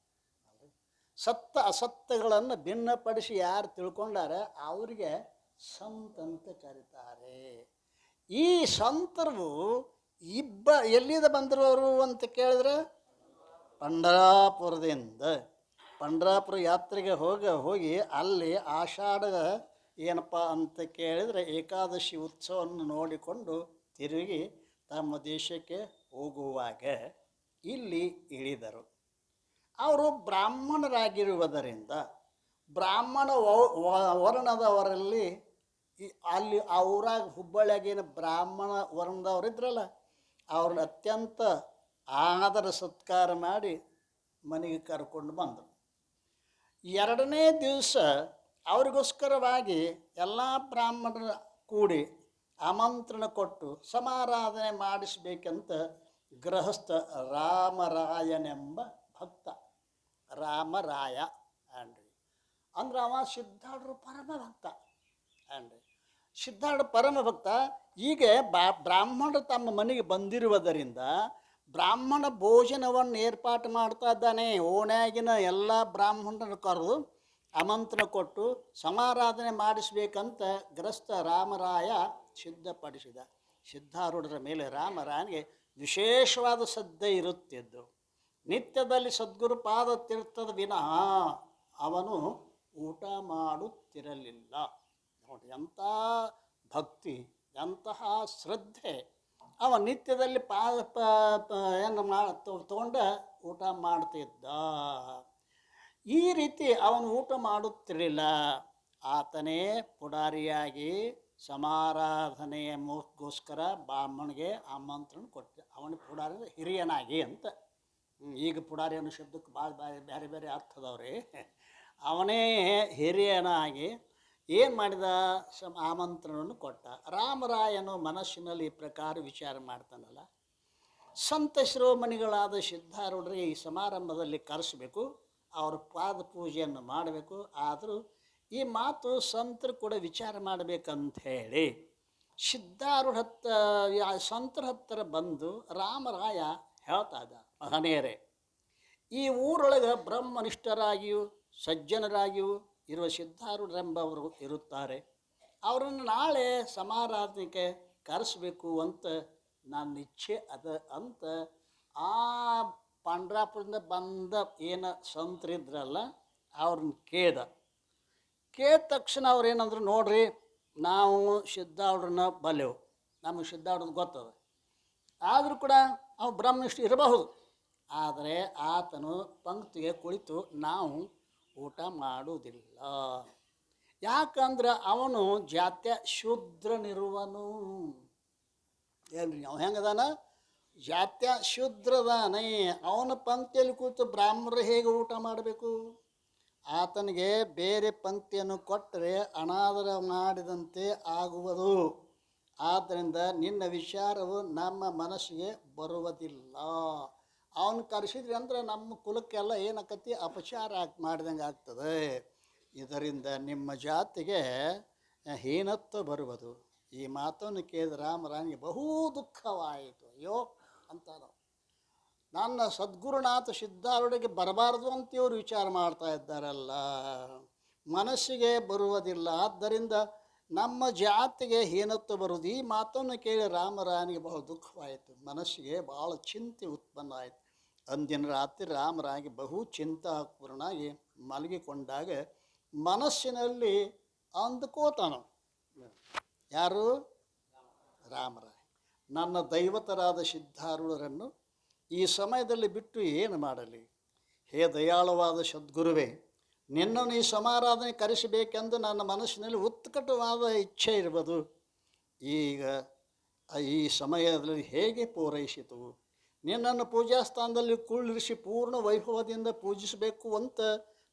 ಸತ್ಯ ಅಸತ್ಯಗಳನ್ನು ಭಿನ್ನಪಡಿಸಿ ಯಾರು ತಿಳ್ಕೊಂಡಾರೆ ಅವರಿಗೆ ಸಂತ ಅಂತ ಕರೀತಾರೆ. ಈ ಸಂತರು ಎಲ್ಲಿಂದ ಬಂದಿರೋರು ಅಂತ ಕೇಳಿದ್ರೆ ಪಂಢರಾಪುರದಿಂದ. ಪಂಢರಾಪುರ ಯಾತ್ರೆಗೆ ಹೋಗಿ ಅಲ್ಲಿ ಆಷಾಢ ಏನಪ್ಪ ಅಂತ ಕೇಳಿದರೆ ಏಕಾದಶಿ ಉತ್ಸವವನ್ನು ನೋಡಿಕೊಂಡು ತಿರುಗಿ ತಮ್ಮ ದೇಶಕ್ಕೆ ಹೋಗುವಾಗ ಇಲ್ಲಿ ಇಳಿದರು. ಅವರು ಬ್ರಾಹ್ಮಣರಾಗಿರುವುದರಿಂದ ಬ್ರಾಹ್ಮಣ ವರ್ಣದವರಲ್ಲಿ ಅಲ್ಲಿ ಆ ಊರಾಗ ಹುಬ್ಬಳ್ಳಿಯಾಗೇನು ಬ್ರಾಹ್ಮಣ ವರ್ಣದವರಿದ್ರಲ್ಲ, ಅವ್ರನ್ನ ಅತ್ಯಂತ ಆದರ ಸತ್ಕಾರ ಮಾಡಿ ಮನೆಗೆ ಕರ್ಕೊಂಡು ಬಂದರು. 2ನೇ ದಿವಸ ಅವ್ರಿಗೋಸ್ಕರವಾಗಿ ಎಲ್ಲ ಬ್ರಾಹ್ಮಣರ ಕೂಡಿ ಆಮಂತ್ರಣ ಕೊಟ್ಟು ಸಮಾರಾಧನೆ ಮಾಡಿಸ್ಬೇಕಂತ ಗೃಹಸ್ಥ ರಾಮರಾಯನೆಂಬ ಭಕ್ತ, ರಾಮರಾಯ ಅನ್ರಿ ಅಂದ್ರೆ ಅವ ಸಿದ್ಧಾರ್ಢರು ಪರಮ ಭಕ್ತ ಅನ್ರಿ. ಸಿದ್ಧಾರ್ಢ ಪರಮ ಭಕ್ತ. ಈಗ ಬ್ರಾಹ್ಮಣರು ತಮ್ಮ ಮನೆಗೆ ಬಂದಿರುವುದರಿಂದ ಬ್ರಾಹ್ಮಣ ಭೋಜನವನ್ನು ಏರ್ಪಾಟು ಮಾಡ್ತಾ ಇದ್ದಾನೆ. ಓಣ್ಯಾಗಿನ ಎಲ್ಲ ಬ್ರಾಹ್ಮಣರನ್ನು ಕರೆದು ಆಮಂತ್ರಣ ಕೊಟ್ಟು ಸಮಾರಾಧನೆ ಮಾಡಿಸ್ಬೇಕಂತ ಗ್ರಸ್ತ ರಾಮರಾಯ ಸಿದ್ಧಪಡಿಸಿದ. ಸಿದ್ಧಾರೂಢರ ಮೇಲೆ ರಾಮರಾಯನಿಗೆ ವಿಶೇಷವಾದ ಶ್ರದ್ಧೆ ಇರುತ್ತಿದ್ದು, ನಿತ್ಯದಲ್ಲಿ ಸದ್ಗುರು ಪಾದ ತೀರ್ಥದ ವಿನಃ ಅವನು ಊಟ ಮಾಡುತ್ತಿರಲಿಲ್ಲ. ನೋಡಿ ಎಂಥ ಭಕ್ತಿ, ಎಂತಹ ಶ್ರದ್ಧೆ. ಅವ ನಿತ್ಯದಲ್ಲಿ ಏನು ತೊಗೊಂಡ ಊಟ ಮಾಡ್ತಿದ್ದ. ಈ ರೀತಿ ಅವನು ಊಟ ಮಾಡುತ್ತಿರಲಿಲ್ಲ. ಆತನೇ ಪುಡಾರಿಯಾಗಿ ಸಮಾರಾಧನೆಗೋಸ್ಕರ ಬ್ರಾಹ್ಮಣಿಗೆ ಆಮಂತ್ರಣ ಕೊಟ್ಟ. ಅವನಿಗೆ ಪುಡಾರಿ ಹಿರಿಯನಾಗಿ ಅಂತ. ಈಗ ಪುಡಾರಿ ಅನ್ನೋ ಶಬ್ದಕ್ಕೆ ಭಾಳ ಬೇರೆ ಬೇರೆ ಅರ್ಥದವ್ರಿ. ಅವನೇ ಹಿರಿಯನಾಗಿ ಏನು ಮಾಡಿದ? ಆಮಂತ್ರಣವನ್ನು ಕೊಟ್ಟ. ರಾಮರಾಯನು ಮನಸ್ಸಿನಲ್ಲಿ ಈ ಪ್ರಕಾರ ವಿಚಾರ ಮಾಡ್ತಾನಲ್ಲ, ಸಂತ ಶಿರೋಮಣಿಗಳಾದ ಸಿದ್ಧಾರೂಢರಿಗೆ ಈ ಸಮಾರಂಭದಲ್ಲಿ ಕರೆಸಬೇಕು, ಅವ್ರ ಪಾದ ಪೂಜೆಯನ್ನು ಮಾಡಬೇಕು. ಆದರೂ ಈ ಮಾತು ಸಂತರು ಕೂಡ ವಿಚಾರ ಮಾಡಬೇಕಂತ ಹೇಳಿ ಸಿದ್ಧಾರೂಢ ಸಂತರ ಹತ್ತಿರ ಬಂದು ರಾಮರಾಯ ಹೇಳ್ತಾ ಇದ್ದ, ಮಹನೀಯರೇ, ಈ ಊರೊಳಗೆ ಬ್ರಹ್ಮನಿಷ್ಠರಾಗಿಯೂ ಸಜ್ಜನರಾಗಿಯೂ ಇರುವ ಸಿದ್ಧಾರೂಢರೆಂಬವರು ಇರುತ್ತಾರೆ. ಅವರನ್ನು ನಾಳೆ ಸಮಾರಾಧನೆಗೆ ಕರೆಸಬೇಕು ಅಂತ ನನ್ನ ಇಚ್ಛೆ ಅದ ಅಂತ ಆ ಪಾಂಡ್ರಾಪುರದಿಂದ ಬಂದ ಏನು ಸಂತರಿದ್ರಲ್ಲ ಅವ್ರನ್ನ ಕೇಳಿದ ತಕ್ಷಣ ಅವ್ರು ಏನಂದ್ರು, ನೋಡ್ರಿ ನಾವು ಸಿದ್ಧಾರೂಢರನ್ನ ಬಲ್ಲೆವು, ನಮಗೆ ಸಿದ್ಧಾರೂಢದ ಗೊತ್ತದ, ಆದರೂ ಕೂಡ ಅವು ಬ್ರಹ್ಮನಿಷ್ಠ ಇರಬಹುದು, ಆದರೆ ಆತನು ಪಂಕ್ತಿಗೆ ಕುಳಿತು ನಾವು ಊಟ ಮಾಡುವುದಿಲ್ಲ. ಯಾಕಂದ್ರೆ ಅವನು ಜಾತ್ಯ ಶೂದ್ರನಿರುವನು. ಏನ್ರಿ ಅವ ಹೆಂಗದಾನ? ಜಾತ್ಯ ಶೂದ್ರದಾನೆ. ಅವನ ಪಂಕ್ತಿಯಲ್ಲಿ ಕೂತು ಬ್ರಾಹ್ಮಣರು ಹೇಗೆ ಊಟ ಮಾಡಬೇಕು? ಆತನಿಗೆ ಬೇರೆ ಪಂಕ್ತಿಯನ್ನು ಕೊಟ್ಟರೆ ಅನಾದರ ಮಾಡಿದಂತೆ ಆಗುವುದು. ಆದ್ದರಿಂದ ನಿನ್ನ ವಿಚಾರವು ನಮ್ಮ ಮನಸ್ಸಿಗೆ ಬರುವುದಿಲ್ಲ. ಅವನು ಕರೆಸಿದ್ರಿ ಅಂದ್ರೆ ನಮ್ಮ ಕುಲಕ್ಕೆಲ್ಲ ಏನಾಕತಿ? ಅಪಚಾರ ಮಾಡಿದಂಗೆ ಆಗ್ತದೆ. ಇದರಿಂದ ನಿಮ್ಮ ಜಾತಿಗೆ ಹೀನತ್ವ ಬರುವುದು. ಈ ಮಾತನ್ನು ಕೇಳಿದ ರಾಮರಾಣಿಗೆ ಬಹು ದುಃಖವಾಯಿತು. ಅಯ್ಯೋ ಅಂತ ನನ್ನ ಸದ್ಗುರುನಾಥ ಸಿದ್ಧಾರೂಢರಿಗೆ ಬರಬಾರ್ದು ಅಂತ ಇವರು ವಿಚಾರ ಮಾಡ್ತಾ ಇದ್ದಾರಲ್ಲ, ಮನಸ್ಸಿಗೆ ಬರುವುದಿಲ್ಲ. ಆದ್ದರಿಂದ ನಮ್ಮ ಜಾತಿಗೆ ಹೀನತ್ವ ಬರುವುದು. ಈ ಮಾತನ್ನು ಕೇಳಿ ರಾಮರಾಣಿಗೆ ಬಹಳ ದುಃಖವಾಯಿತು, ಮನಸ್ಸಿಗೆ ಭಾಳ ಚಿಂತೆ ಉತ್ಪನ್ನ ಆಯಿತು. ಅಂದಿನ ರಾತ್ರಿ ರಾಮರಾಣಿಗೆ ಬಹು ಚಿಂತಾಪೂರ್ಣಾಗಿ ಮಲಗಿಕೊಂಡಾಗ ಮನಸ್ಸಿನಲ್ಲಿ ಅಂದುಕೋತಾನ, ಯಾರು? ರಾಮರಾಯ, ನನ್ನ ದೈವತರಾದ ಸಿದ್ಧಾರೂಢರನ್ನು ಈ ಸಮಯದಲ್ಲಿ ಬಿಟ್ಟು ಏನು ಮಾಡಲಿ? ಹೇ ದಯಾಳವಾದ ಸದ್ಗುರುವೇ, ನಿನ್ನನ್ನು ಈ ಸಮಾರಾಧನೆ ಕರೆಸಬೇಕೆಂದು ನನ್ನ ಮನಸ್ಸಿನಲ್ಲಿ ಉತ್ಕಟವಾದ ಇಚ್ಛೆ ಇರುವುದು. ಈಗ ಈ ಸಮಯದಲ್ಲಿ ಹೇಗೆ ಪೂರೈಸಿತು? ನಿನ್ನನ್ನು ಪೂಜಾ ಸ್ಥಾನದಲ್ಲಿ ಕುಳ್ಳಿರಿಸಿ ಪೂರ್ಣ ವೈಭವದಿಂದ ಪೂಜಿಸಬೇಕು ಅಂತ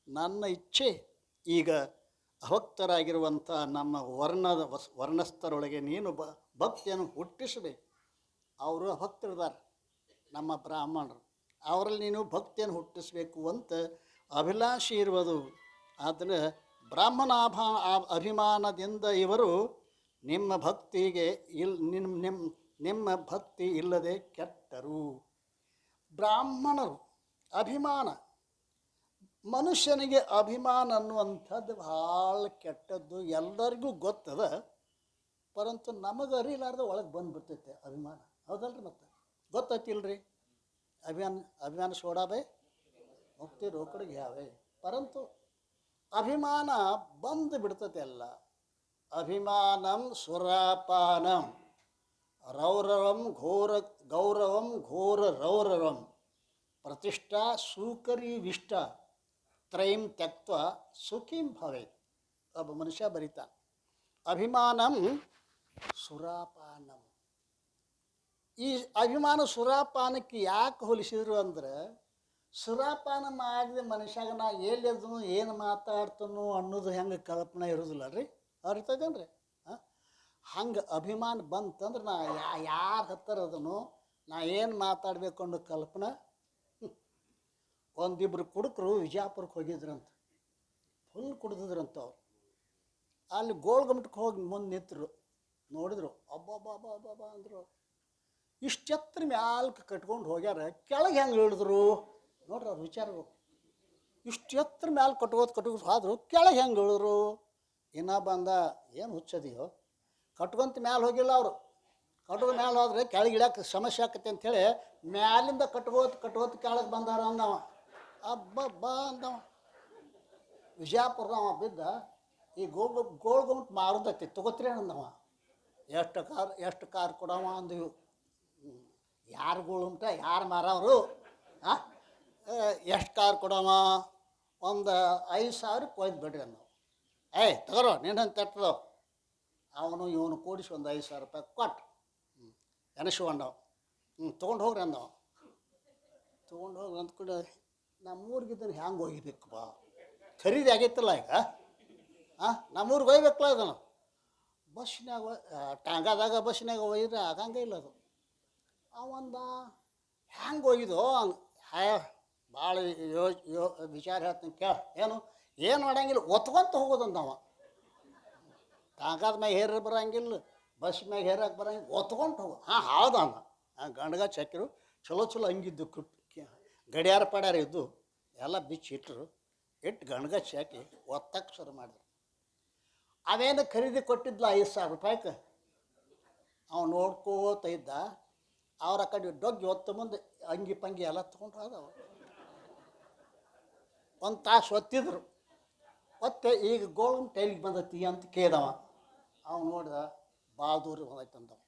ನನ್ನ ಇಚ್ಛೆ. ಈಗ ಅಭಕ್ತರಾಗಿರುವಂಥ ನಮ್ಮ ವರ್ಣಸ್ಥರೊಳಗೆ ನೀನು ಭಕ್ತಿಯನ್ನು ಹುಟ್ಟಿಸಬೇಕು. ಅವರು ಅಭಕ್ತರಿದ್ದಾರೆ, ನಮ್ಮ ಬ್ರಾಹ್ಮಣರು, ಅವರಲ್ಲಿ ನೀನು ಭಕ್ತಿಯನ್ನು ಹುಟ್ಟಿಸಬೇಕು ಅಂತ ಅಭಿಲಾಷೆ ಇರುವುದು. ಆದರೆ ಬ್ರಾಹ್ಮಣ ಅಭಿಮಾನದಿಂದ ಇವರು ನಿಮ್ಮ ಭಕ್ತಿಗೆ ನಿಮ್ಮ ಭಕ್ತಿ ಇಲ್ಲದೆ ಕೆಟ್ಟರು. ಬ್ರಾಹ್ಮಣರು ಅಭಿಮಾನ, ಮನುಷ್ಯನಿಗೆ ಅಭಿಮಾನ ಅನ್ನುವಂಥದ್ದು ಭಾಳ ಕೆಟ್ಟದ್ದು, ಎಲ್ಲರಿಗೂ ಗೊತ್ತದ. ಪರಂತು ನಮಗೆ ಅರಿಲಾರ್ದ ಒಳಗೆ ಬಂದುಬಿಡ್ತೈತೆ ಅಭಿಮಾನ, ಹೌದಲ್ರಿ? ಮತ್ತೆ ಗೊತ್ತೈತಿಲ್ರಿ? ಅಭಿಮಾನ ಸೋಡಾಬೇ ಮುಕ್ತಿ ರೋಕಡಿಗೆ ಯಾವೇ. ಪರಂತು ಅಭಿಮಾನ ಬಂದು ಬಿಡ್ತೈತೆ ಎಲ್ಲ. ಅಭಿಮಾನಂ ಸುರಾಪಾನಂ ರೌರವಂ ಗೌರವಂ ಘೋರ ರೌರವಂ ಪ್ರತಿಷ್ಠಾ ಸೂಕರೀವಿಷ್ಟ ತ್ರಯಂ ತ್ಯಕ್ತ್ವ ಸುಖೀಂ ಭವೇತ್. ಒಬ್ಬ ಮನುಷ್ಯ ಬರೀತಾನೆ, ಅಭಿಮಾನಂ ಸುರಾಪಾನಂ. ಈ ಅಭಿಮಾನ ಸುರಾಪಾನಕ್ಕೆ ಯಾಕೆ ಹೋಲಿಸಿದ್ರು ಅಂದ್ರೆ, ಸುರಾಪಾನ ಮಾಡಿದ ಮನುಷ್ಯಾಗ ನಾ ಎಲ್ಲಿದ್ದನು ಏನು ಮಾತಾಡ್ತಾನೋ ಅನ್ನೋದು ಹೆಂಗೆ ಕಲ್ಪನೆ ಇರೋದಿಲ್ಲ ರೀ, ಅರಿತದೇನ್ರಿ? ಹಂಗೆ ಅಭಿಮಾನ ಬಂತಂದ್ರೆ ನಾ ಯಾರ ಹತ್ತಿರ ಅದನ್ನು ನಾ ಏನು ಮಾತಾಡಬೇಕು ಅನ್ನೋ ಕಲ್ಪನೆ. ಒಂದಿಬ್ಬರು ಕುಡುಕರು ವಿಜಯಪುರಕ್ಕೆ ಹೋಗಿದ್ರಂತ, ಫುಲ್ ಕುಡ್ದಿದ್ರಂತ. ಅವ್ರು ಅಲ್ಲಿ ಗೋಳ್ಗಮಟಕ್ಕೆ ಹೋಗಿ ಮುಂದೆ ನಿಂತರು, ನೋಡಿದ್ರು, ಅಬ್ಬಬ್ಬಬ್ಬಬ್ಬ ಅಂದರು. ಇಷ್ಟೆತ್ರ ಮ್ಯಾಲ್ಕೆ ಕಟ್ಕೊಂಡು ಹೋಗ್ಯಾರ, ಕೆಳಗೆ ಹೆಂಗೆ ಇಳಿದ್ರು ನೋಡ್ರಿ ಅವ್ರು ವಿಚಾರಗಳು. ಇಷ್ಟು ಎತ್ತರ ಮ್ಯಾಲೆ ಕಟ್ಕೋತ ಹೋದ್ರು, ಕೆಳಗೆ ಹೆಂಗೆ ಇಳಿದ್ರು? ಇನ್ನೂ ಬಂದ, ಏನು ಹುಚ್ಚದಿಯೋ, ಕಟ್ಕೊಂತ ಮ್ಯಾಲೆ ಹೋಗಿಲ್ಲ ಅವರು. ಕಟ್ಕೊ ಮ್ಯಾಲೆ ಹೋದ್ರೆ ಕೆಳಗೆ ಇಳಕ್ಕೆ ಸಮಸ್ಯೆ ಆಕತ್ತೆ ಅಂಥೇಳಿ ಮ್ಯಾಲಿಂದ ಕಟ್ಕೋತ ಕೆಳಗೆ ಬಂದಾರ ಅಂದವ. ಅಬ್ಬಬ್ಬ ಅಂದವ. ವಿಜಯಪುರದವ ಬಿದ್ದ, ಈ ಗೋಳ್ಗುಂಟು ಮಾರುದೈತಿ ತೊಗೋತ್ರಿ ಅಂದವ. ಎಷ್ಟು ಕಾರ್ ಕೊಡವ ಅಂದವು. ಯಾರು ಗೋಳುಂಟ ಯಾರು ಮಾರವರು? ಎಷ್ಟು ಕಾರ್ ಕೊಡವ? ಒಂದು 5,000 ಕೊಯ್ದು ಬಿಡ್ರಿ ಅಂದವು. ತಗೋರೋ ನಿನ್ನಂತ ಎಟ್ಟದವು. ಅವನು ಇವನು ಕೂಡಿಸಿ ಒಂದು 5,000 ರೂಪಾಯಿ ಕೊಟ್ಟು ಎನಸ್ಕೊಂಡವು. ತೊಗೊಂಡು ಹೋಗ್ರಿ ಅಂದವ. ತೊಗೊಂಡು ಹೋಗಿ ಅಂದ್ಕೊಂಡು ನಮ್ಮೂರಿಗಿದ್ದನು ಹ್ಯಾಂಗೆ ಒಯ್ಬೇಕು ಬಾ, ಖರೀದಿ ಆಗೈತಲ್ಲ ಈಗ. ನಮ್ಮೂರಿಗೆ ಒಯ್ಬೇಕಲ್ಲ ಇದನ್ನು. ಬಸ್ನಾಗ ಟಾಂಗಾದಾಗ ಬಸ್ನಾಗ ಒಯ್ದ್ರೆ ಆಗಂಗೆ ಇಲ್ಲ ಅದು. ಅವಂದ ಹ್ಯಾಂಗೆ ಒಯ್ದು ಭಾಳ ವಿಚಾರ ಹೇಳ್ತೀನಿ ಕೇಳ. ಏನು ಮಾಡಂಗಿಲ್ಲ, ಒತ್ಕೊಂತ ಹೋಗೋದಂದವ. ಟಾಂಗಾದ ಮ್ಯಾಗ ಹೇರ ಬರೋಂಗಿಲ್ಲ, ಬಸ್ ಮ್ಯಾಗ ಹೇರಕ್ಕೆ ಬರೋಂಗಿಲ್ಲ, ಒತ್ಕೊಂತ ಹೋಗೋ. ಹೌದು ಅನ್ನ ಗಂಡಗ ಚಕ್ಕಿರು ಚಲೋ ಅಂಗಿದ್ದು ಗಡಿಯಾರ ಪಡ್ಯಾರ ಇದ್ದು ಎಲ್ಲ ಬಿಚ್ಚಿಟ್ರು. ಇಟ್ಟು ಗಣಗಚ್ಚಿ ಹಾಕಿ ಒತ್ತಕ್ಕೆ ಶುರು ಮಾಡಿದ್ರು. ಅವೇನು ಖರೀದಿ ಕೊಟ್ಟಿದ್ಲ 5,000 ರೂಪಾಯಿಗೆ, ಅವ್ನು ನೋಡ್ಕೋತ ಇದ್ದ. ಅವ್ರ ಆ ಕಡೆ ಡೊಗ್ಗಿ ಒತ್ತು ಮುಂದೆ ಅಂಗಿ ಪಂಗಿ ಎಲ್ಲ ತೊಗೊಂಡ್ರು. ಅದವು ಒಂದು ತಾಸು ಒತ್ತಿದ್ರು. ಒತ್ತೆ ಈಗ ಗೋಳನ್ ಟೈಲಿಗೆ ಬಂದತಿ ಅಂತ ಕೇದವ. ಅವ್ನು ನೋಡಿದ, ಭಾಳ ದೂರ ಬಂದೈತೆ ಅಂದವ.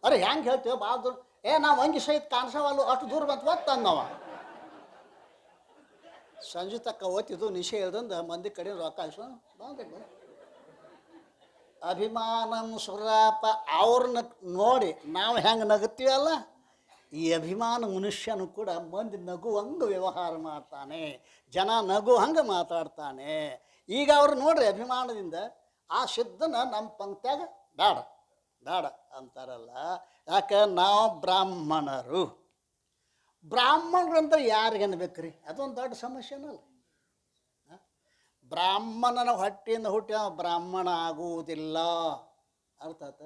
ಅರೆ ಹೆಂಗೆ ಹೇಳ್ತೇವೆ ಭಾಳ ದೂರ? ನಾವು ಅಂಗಿ ಸಹಿತ ಕಾಣಿಸವಲ್ಲ, ಅಷ್ಟು ದೂರ ಬಂತು ಒತ್ತು ಅಂದವ. ಸಂಜೆ ತಕ್ಕ ಓದ್ತಿದ್ದು ನಿಶೆ ಹೇಳ್ದಂದು ಮಂದಿ ಕಡೆ ರೊಕ್ಕ ಬಂದ ಅಭಿಮಾನಂ ಸುರಾಪ. ಅವ್ರನ್ನ ನೋಡಿ ನಾವು ಹೆಂಗೆ ನಗುತ್ತೀವಲ್ಲ, ಈ ಅಭಿಮಾನ ಮನುಷ್ಯನು ಕೂಡ ಮಂದಿ ನಗುವಂಗೆ ವ್ಯವಹಾರ ಮಾಡ್ತಾನೆ, ಜನ ನಗು ಹಂಗೆ ಮಾತಾಡ್ತಾನೆ. ಈಗ ಅವ್ರು ನೋಡ್ರಿ ಅಭಿಮಾನದಿಂದ ಆ ಸಿದ್ಧನ ನಮ್ಮ ಪಂಕ್ತ್ಯಾಗ ಬೇಡ ಬೇಡ ಅಂತಾರಲ್ಲ. ಯಾಕೆ? ನಾವು ಬ್ರಾಹ್ಮಣರು. ಬ್ರಾಹ್ಮಣರಂದ್ರೆ ಯಾರಿಗೆ ಅನ್ಬೇಕ್ರಿ? ಅದೊಂದು ದೊಡ್ಡ ಸಮಸ್ಯೆನಲ್ಲ. ಬ್ರಾಹ್ಮಣನ ಹೊಟ್ಟೆಯಿಂದ ಹುಟ್ಟಿ ಬ್ರಾಹ್ಮಣ ಆಗುವುದಿಲ್ಲ. ಅರ್ಥ ಆತ?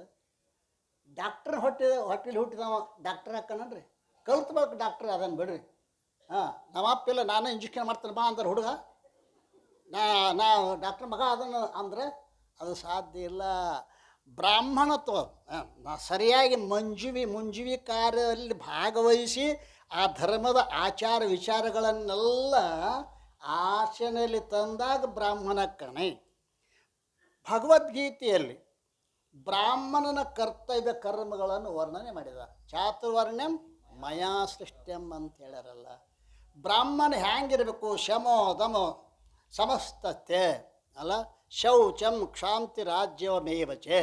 ಡಾಕ್ಟ್ರ್ ಹೊಟ್ಟೆಲಿ ಹುಟ್ಟಿದವ ಡಾಕ್ಟ್ರ್ ಹಾಕಣನ್ರಿ, ಕಲ್ತ್ಬೇಕು ಡಾಕ್ಟ್ರ್ ಅದನ್ನು ಬಿಡ್ರಿ. ನಮ್ಮ ಅಪ್ಪಿಲ್ಲ ನಾನು ಇಂಜೆಕ್ಷನ್ ಮಾಡ್ತಾನೆ ಬಾ ಅಂದ್ರೆ ಹುಡುಗ, ನಾ ಡಾಕ್ಟ್ರ್ ಮಗ ಅದನ್ನು ಅಂದ್ರೆ ಅದು ಸಾಧ್ಯ ಇಲ್ಲ. ಬ್ರಾಹ್ಮಣತ್ವ ಸರಿಯಾಗಿ ಮುಂಜುವಿ ಕಾರ್ಯದಲ್ಲಿ ಭಾಗವಹಿಸಿ ಆ ಧರ್ಮದ ಆಚಾರ ವಿಚಾರಗಳನ್ನೆಲ್ಲ ಆಚರಣೆಯಲ್ಲಿ ತಂದಾಗ ಬ್ರಾಹ್ಮಣ ಕಣೆ. ಭಗವದ್ಗೀತೆಯಲ್ಲಿ ಬ್ರಾಹ್ಮಣನ ಕರ್ತವ್ಯ ಕರ್ಮಗಳನ್ನು ವರ್ಣನೆ ಮಾಡಿದ. ಚಾತುರ್ವರ್ಣ್ಯಂ ಮಯಾ ಸೃಷ್ಟ್ಯಂ ಅಂತ ಹೇಳ್ಯಾರಲ್ಲ. ಬ್ರಾಹ್ಮಣ ಹ್ಯಾಂಗಿರಬೇಕು? ಶಮೋ ದಮೋ ಸಮಸ್ತತೆ ಅಲ್ಲ, ಶೌಚಂ ಕ್ಷಾಂತಿ ರಾಜ್ಯವಮೇವಚೆ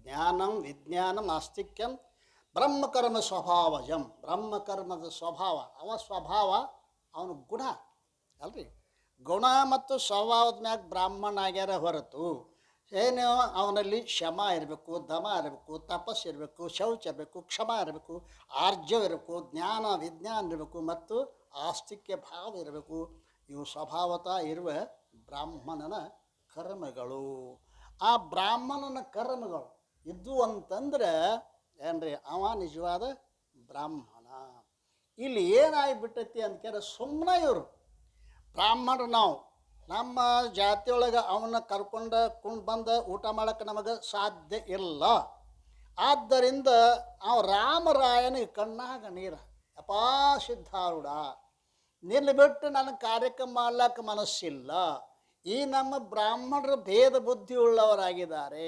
ಜ್ಞಾನಂ ವಿಜ್ಞಾನಂ ಆಸ್ತಿಕ್ಯಂ ಬ್ರಹ್ಮಕರ್ಮ ಸ್ವಭಾವಜಂ. ಬ್ರಹ್ಮಕರ್ಮದ ಸ್ವಭಾವ ಸ್ವಭಾವ ಅವನ ಗುಣ ಅಲ್ರಿ. ಗುಣ ಮತ್ತು ಸ್ವಭಾವದ ಮ್ಯಾಗ ಬ್ರಾಹ್ಮಣ ಆಗ್ಯಾರ ಹೊರತು ಏನು ಅವನಲ್ಲಿ ಶಮ ಇರಬೇಕು, ದಮ ಇರಬೇಕು, ತಪಸ್ಸು ಇರಬೇಕು, ಶೌಚ ಇರಬೇಕು, ಕ್ಷಮ ಇರಬೇಕು, ಆರ್ಜವ ಇರಬೇಕು, ಜ್ಞಾನ ವಿಜ್ಞಾನ ಇರಬೇಕು ಮತ್ತು ಆಸ್ತಿಕ್ಯ ಭಾವ ಇರಬೇಕು. ಇವು ಸ್ವಭಾವತಃ ಇರುವ ಬ್ರಾಹ್ಮಣನ ಕರ್ಮಗಳು. ಆ ಬ್ರಾಹ್ಮಣನ ಕರ್ಮಗಳು ಇದ್ದು ಅಂತಂದ್ರೆ ಏನ್ರಿ ಅವ ನಿಜವಾದ ಬ್ರಾಹ್ಮಣ. ಇಲ್ಲಿ ಏನಾಗಿಬಿಟ್ಟೈತಿ ಅಂತ ಸುಮ್ಮನೆ ಇವರು ಬ್ರಾಹ್ಮಣರು ನಾವು ನಮ್ಮ ಜಾತಿಯೊಳಗೆ ಅವನ್ನ ಕರ್ಕೊಂಡು ಬಂದು ಊಟ ಮಾಡೋಕ್ಕೆ ನಮಗೆ ಸಾಧ್ಯ ಇಲ್ಲ. ಆದ್ದರಿಂದ ಅವ ರಾಮರಾಯನಿಗೆ ಕಣ್ಣಾಗ ನೀರು, ಅಪಾ ಸಿದ್ಧಾರೂಢ ನಿನ್ನ ಬಿಟ್ಟು ನನಗೆ ಕಾರ್ಯಕ್ರಮ ಮಾಡ್ಲಿಕ್ಕೆ ಮನಸ್ಸಿಲ್ಲ. ಈ ನಮ್ಮ ಬ್ರಾಹ್ಮಣರು ಭೇದ ಬುದ್ಧಿ ಉಳ್ಳವರಾಗಿದ್ದಾರೆ,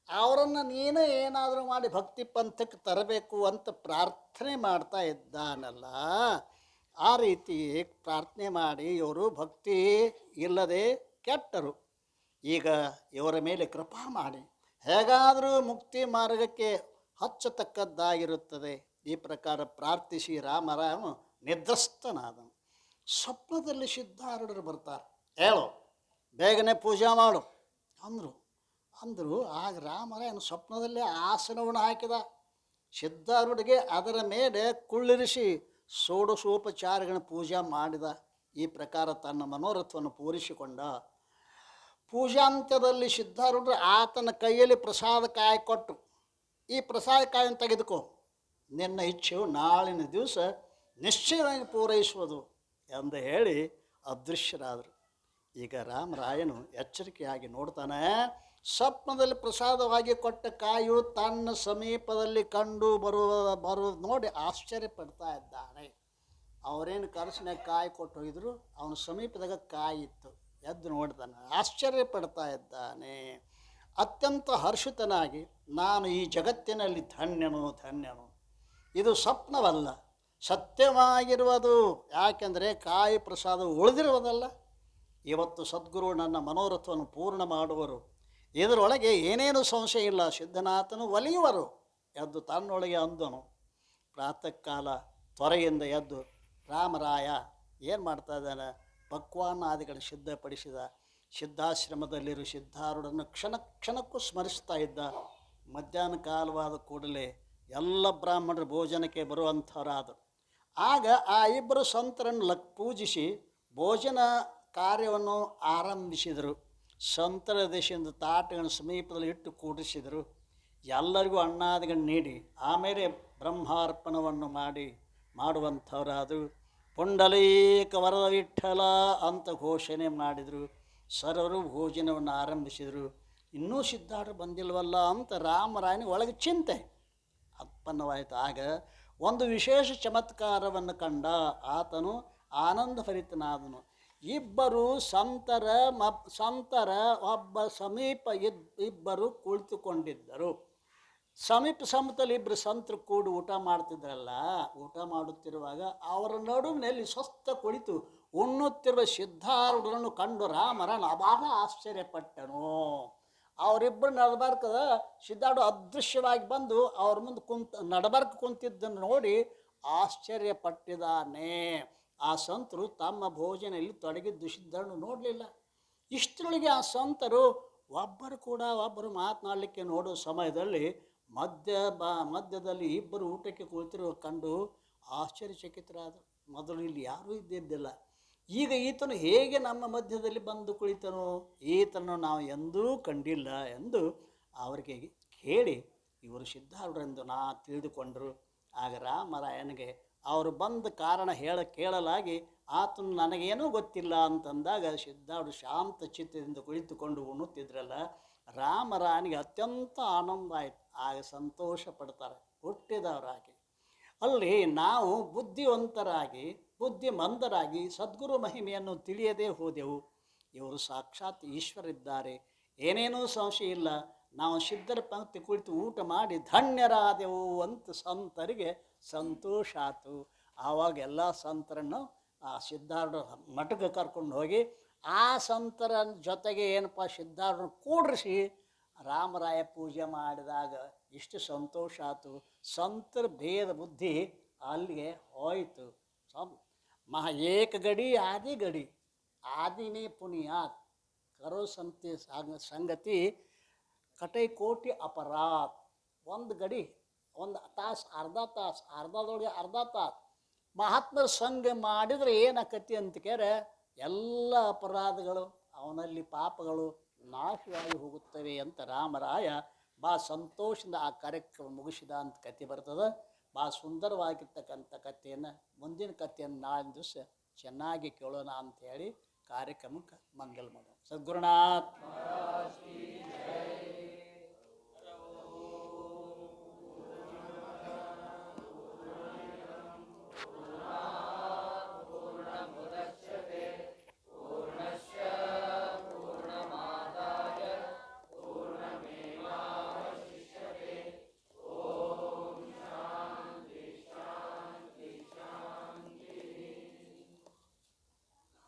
ಅವರನ್ನು ನೀನು ಏನಾದರೂ ಮಾಡಿ ಭಕ್ತಿ ಪಂಥಕ್ಕೆ ತರಬೇಕು ಅಂತ ಪ್ರಾರ್ಥನೆ ಮಾಡ್ತಾ ಇದ್ದಾನಲ್ಲ. ಆ ರೀತಿ ಪ್ರಾರ್ಥನೆ ಮಾಡಿ ಇವರು ಭಕ್ತಿ ಇಲ್ಲದೆ ಕೆಟ್ಟರು. ಈಗ ಇವರ ಮೇಲೆ ಕೃಪಾ ಮಾಡಿ ಹೇಗಾದರೂ ಮುಕ್ತಿ ಮಾರ್ಗಕ್ಕೆ ಹಚ್ಚತಕ್ಕದ್ದಾಗಿರುತ್ತದೆ. ಈ ಪ್ರಕಾರ ಪ್ರಾರ್ಥಿಸಿ ರಾಮರಾಮ ನಿದ್ರಸ್ತನಾದನು. ಸ್ವಪ್ನದಲ್ಲಿ ಸಿದ್ಧಾರೂಢರು ಬರ್ತಾರೆ. ಹೇಳು ಬೇಗನೆ ಪೂಜೆ ಮಾಡು ಅಂದರು. ಆಗ ರಾಮರಾಯನ ಸ್ವಪ್ನದಲ್ಲೇ ಆಸನವನ್ನು ಹಾಕಿದ. ಸಿದ್ಧಾರೂಢಿಗೆ ಅದರ ಮೇಲೆ ಕುಳ್ಳಿರಿಸಿ ಷೋಡಶೋಪಚಾರಗಳ ಪೂಜೆ ಮಾಡಿದ. ಈ ಪ್ರಕಾರ ತನ್ನ ಮನೋರಥವನ್ನು ಪೂರೈಸಿಕೊಂಡ. ಪೂಜಾಂತ್ಯದಲ್ಲಿ ಸಿದ್ಧಾರೂಢರು ಆತನ ಕೈಯಲ್ಲಿ ಪ್ರಸಾದ ಕಾಯಿ ಕೊಟ್ಟು, ಈ ಪ್ರಸಾದ ಕಾಯನ್ನು ತೆಗೆದುಕೋ, ನಿನ್ನ ಇಚ್ಛೆಯು ನಾಳಿನ ದಿವಸ ನಿಶ್ಚಯವಾಗಿ ಪೂರೈಸುವುದು ಎಂದು ಹೇಳಿ ಅದೃಶ್ಯರಾದರು. ಈಗ ರಾಮರಾಯನು ಎಚ್ಚರಿಕೆಯಾಗಿ ನೋಡ್ತಾನೆ. ಸ್ವಪ್ನದಲ್ಲಿ ಪ್ರಸಾದವಾಗಿ ಕೊಟ್ಟ ಕಾಯು ತನ್ನ ಸಮೀಪದಲ್ಲಿ ಕಂಡು ಬರುವುದು ನೋಡಿ ಆಶ್ಚರ್ಯಪಡ್ತಾ ಇದ್ದಾನೆ. ಅವರೇನು ಕನಸಿನಾಗ ಕಾಯಿ ಕೊಟ್ಟು ಹೋಗಿದ್ರು, ಅವನ ಸಮೀಪದಾಗ ಕಾಯಿ ಇತ್ತು. ಎದ್ದು ನೋಡ್ತಾನೆ, ಆಶ್ಚರ್ಯಪಡ್ತಾ ಇದ್ದಾನೆ. ಅತ್ಯಂತ ಹರ್ಷಿತನಾಗಿ ನಾನು ಈ ಜಗತ್ತಿನಲ್ಲಿ ಧನ್ಯನು, ಇದು ಸ್ವಪ್ನವಲ್ಲ, ಸತ್ಯವಾಗಿರುವುದು. ಯಾಕೆಂದರೆ ಕಾಯಿ ಪ್ರಸಾದ ಉಳಿದಿರುವುದಲ್ಲ. ಇವತ್ತು ಸದ್ಗುರು ನನ್ನ ಮನೋರಥವನ್ನು ಪೂರ್ಣ ಮಾಡುವರು, ಇದರೊಳಗೆ ಏನೇನು ಸಂಶಯ ಇಲ್ಲ, ಸಿದ್ಧನಾಥನು ಒಲಿಯುವರು ಎದ್ದು ತನ್ನೊಳಗೆ ಅಂದನು. ಪ್ರಾತಃ ಕಾಲ ತ್ವರೆಯಿಂದ ಎದ್ದು ರಾಮರಾಯ ಏನು ಮಾಡ್ತಾ ಇದ್ದಾನೆ? ಪಕ್ವಾನ್ನಾದಿಗಳನ್ನು ಸಿದ್ಧಪಡಿಸಿದ. ಸಿದ್ಧಾಶ್ರಮದಲ್ಲಿರುವ ಸಿದ್ಧಾರೂಢನ್ನು ಕ್ಷಣಕ್ಕೂ ಸ್ಮರಿಸ್ತಾ ಇದ್ದ. ಮಧ್ಯಾಹ್ನ ಕಾಲವಾದ ಕೂಡಲೇ ಎಲ್ಲ ಬ್ರಾಹ್ಮಣರು ಭೋಜನಕ್ಕೆ ಬರುವಂಥವರಾದರು. ಆಗ ಆ ಇಬ್ಬರು ಸಂತರನ್ನು ಪೂಜಿಸಿ ಭೋಜನ ಕಾರ್ಯವನ್ನು ಆರಂಭಿಸಿದರು. ಸಂತರ ದೇಶದಿಂದ ತಾಟಗಳನ್ನು ಸಮೀಪದಲ್ಲಿ ಇಟ್ಟು ಕೂಡಿಸಿದರು. ಎಲ್ಲರಿಗೂ ಅನ್ನಾದಿಗಳನ್ನು ನೀಡಿ ಆಮೇಲೆ ಬ್ರಹ್ಮಾರ್ಪಣವನ್ನು ಮಾಡುವಂಥವರಾದರು. ಪುಂಡಲೀಕ ವರದ ವಿಠಲ ಅಂತ ಘೋಷಣೆ ಮಾಡಿದರು. ಸರ್ವರು ಭೋಜನವನ್ನು ಆರಂಭಿಸಿದರು. ಇನ್ನೂ ಸಿದ್ಧಾರ್ಥರು ಬಂದಿಲ್ವಲ್ಲ ಅಂತ ರಾಮರಾಯನಿಗೆ ಒಳಗೆ ಚಿಂತೆ ಉತ್ಪನ್ನವಾಯಿತು. ಆಗ ಒಂದು ವಿಶೇಷ ಚಮತ್ಕಾರವನ್ನು ಕಂಡ. ಆತನು ಆನಂದಭರಿತನಾದನು. ಇಬ್ಬರು ಸಂತರ ಒಬ್ಬ ಸಮೀಪ ಇಬ್ಬರು ಕುಳಿತುಕೊಂಡಿದ್ದರು. ಸಮೀಪದಲ್ಲಿ ಇಬ್ಬರು ಸಂತರು ಕೂಡಿ ಊಟ ಮಾಡ್ತಿದ್ರಲ್ಲ. ಊಟ ಮಾಡುತ್ತಿರುವಾಗ ಅವರ ನಡುವಿನಲ್ಲಿ ಸ್ವಸ್ಥ ಕುಳಿತು ಉಣ್ಣುತ್ತಿರುವ ಸಿದ್ಧಾರೂಢರನ್ನು ಕಂಡು ರಾಮರನ್ನು ಬಹಳ ಆಶ್ಚರ್ಯಪಟ್ಟನು. ಅವರಿಬ್ಬರು ನಡಬಾರ್ಕದ ಸಿದ್ಧಾರೂಢ ಅದೃಶ್ಯವಾಗಿ ಬಂದು ಅವ್ರ ಮುಂದೆ ನಡಬಾರ್ಕ ಕುಂತಿದ್ದನ್ನು ನೋಡಿ ಆಶ್ಚರ್ಯಪಟ್ಟಿದ್ದಾನೆ. ಆ ಸಂತರು ತಮ್ಮ ಭೋಜನಲ್ಲಿ ತೊಡಗಿದ್ದು ಸಿದ್ಧಾರೂಢ ನೋಡಲಿಲ್ಲ. ಇಷ್ಟರೊಳಗೆ ಆ ಸಂತರು ಒಬ್ಬರು ಮಾತನಾಡಲಿಕ್ಕೆ ನೋಡೋ ಸಮಯದಲ್ಲಿ ಮಧ್ಯದಲ್ಲಿ ಇಬ್ಬರು ಊಟಕ್ಕೆ ಕುಳಿತಿರುವ ಕಂಡು ಆಶ್ಚರ್ಯಚಕಿತರಾದರು. ಮೊದಲು ಇಲ್ಲಿ ಯಾರೂ ಇದ್ದಿದ್ದಿಲ್ಲ. ಈಗ ಈತನು ಹೇಗೆ ನಮ್ಮ ಮಧ್ಯದಲ್ಲಿ ಬಂದು ಕುಳಿತನು? ಈತನನ್ನು ನಾವು ಎಂದೂ ಕಂಡಿಲ್ಲ ಎಂದು ಅವರಿಗೆ ಕೇಳಿ ಇವರು ಸಿದ್ಧಾರೂಢರೆಂದು ತಿಳಿದುಕೊಂಡರು. ಆಗ ರಾಮರಾಯನಿಗೆ ಅವರು ಬಂದ ಕಾರಣ ಕೇಳಲಾಗಿ ಆತನು ನನಗೇನೂ ಗೊತ್ತಿಲ್ಲ ಅಂತಂದಾಗ ಸಿದ್ಧಾರೂಢ ಶಾಂತ ಚಿತ್ತದಿಂದ ಕುಳಿತುಕೊಂಡು ಉಣ್ಣುತ್ತಿದ್ರಲ್ಲ. ರಾಮರಾಯನಿಗೆ ಅತ್ಯಂತ ಆನಂದ ಆಯಿತು. ಆಗ ಸಂತೋಷ ಪಡ್ತಾರೆ ಹುಟ್ಟಿದವರಾಗಿ. ಅಲ್ಲಿ ನಾವು ಬುದ್ಧಿಮಂದರಾಗಿ ಸದ್ಗುರು ಮಹಿಮೆಯನ್ನು ತಿಳಿಯದೇ ಹೋದೆವು. ಇವರು ಸಾಕ್ಷಾತ್ ಈಶ್ವರಿದ್ದಾರೆ, ಏನೇನೂ ಸಂಶಯ ಇಲ್ಲ. ನಾವು ಸಿದ್ಧರ ಪಂಕ್ತಿ ಕುಳಿತು ಊಟ ಮಾಡಿ ಧನ್ಯರಾದೆವು ಅಂತ ಸಂತರಿಗೆ ಸಂತೋಷ ಆಯಿತು. ಆವಾಗ ಎಲ್ಲ ಸಂತರನ್ನು ಆ ಸಿದ್ಧಾರೂಢ ಮಠಕ್ಕೆ ಕರ್ಕೊಂಡು ಹೋಗಿ ಆ ಸಂತರ ಜೊತೆಗೆ ಏನಪ್ಪ ಸಿದ್ಧಾರೂಢ ಕೂಡ್ರಿಸಿ ರಾಮರಾಯ ಪೂಜೆ ಮಾಡಿದಾಗ ಇಷ್ಟು ಸಂತೋಷ ಆಯಿತು. ಸಂತರ ಭೇದ ಬುದ್ಧಿ ಅಲ್ಲಿಗೆ ಹೋಯಿತು. ಏಕ ಗಡಿ ಆದಿ ಗಡಿ ಆದಿನೇ ಪುನಿಯಾತ್ ಕರೋ ಸಂಗತಿ ಕಟೈಕೋಟಿ ಅಪರಾತ್. ಒಂದು ಗಡಿ ಒಂದು ತಾಸು ಅರ್ಧದೊಳಗೆ ಅರ್ಧ ತಾಸು ಮಹಾತ್ಮರ ಸಂಘ ಮಾಡಿದರೆ ಏನಾಕತಿ ಅಂತ ಕೇರೆ ಎಲ್ಲ ಅಪರಾಧಗಳು ಅವನಲ್ಲಿ ಪಾಪಗಳು ನಾಶವಾಗಿ ಹೋಗುತ್ತವೆ ಅಂತ ರಾಮರಾಯ ಭಾಳ ಸಂತೋಷದಿಂದ ಆ ಕಾರ್ಯಕ್ರಮ ಮುಗಿಸಿದ ಅಂತ ಕತೆ ಬರ್ತದೆ. ಭಾಳ ಸುಂದರವಾಗಿರ್ತಕ್ಕಂಥ ಕಥೆಯನ್ನು ಮುಂದಿನ ಕಥೆಯನ್ನು ನಾಳಿನ ದಿವಸ ಚೆನ್ನಾಗಿ ಕೇಳೋಣ ಅಂಥೇಳಿ ಕಾರ್ಯಕ್ರಮಕ್ಕೆ ಮಂಗಲ್ ಮಾಡೋಣ. ಸದ್ಗುರುನಾಥ್.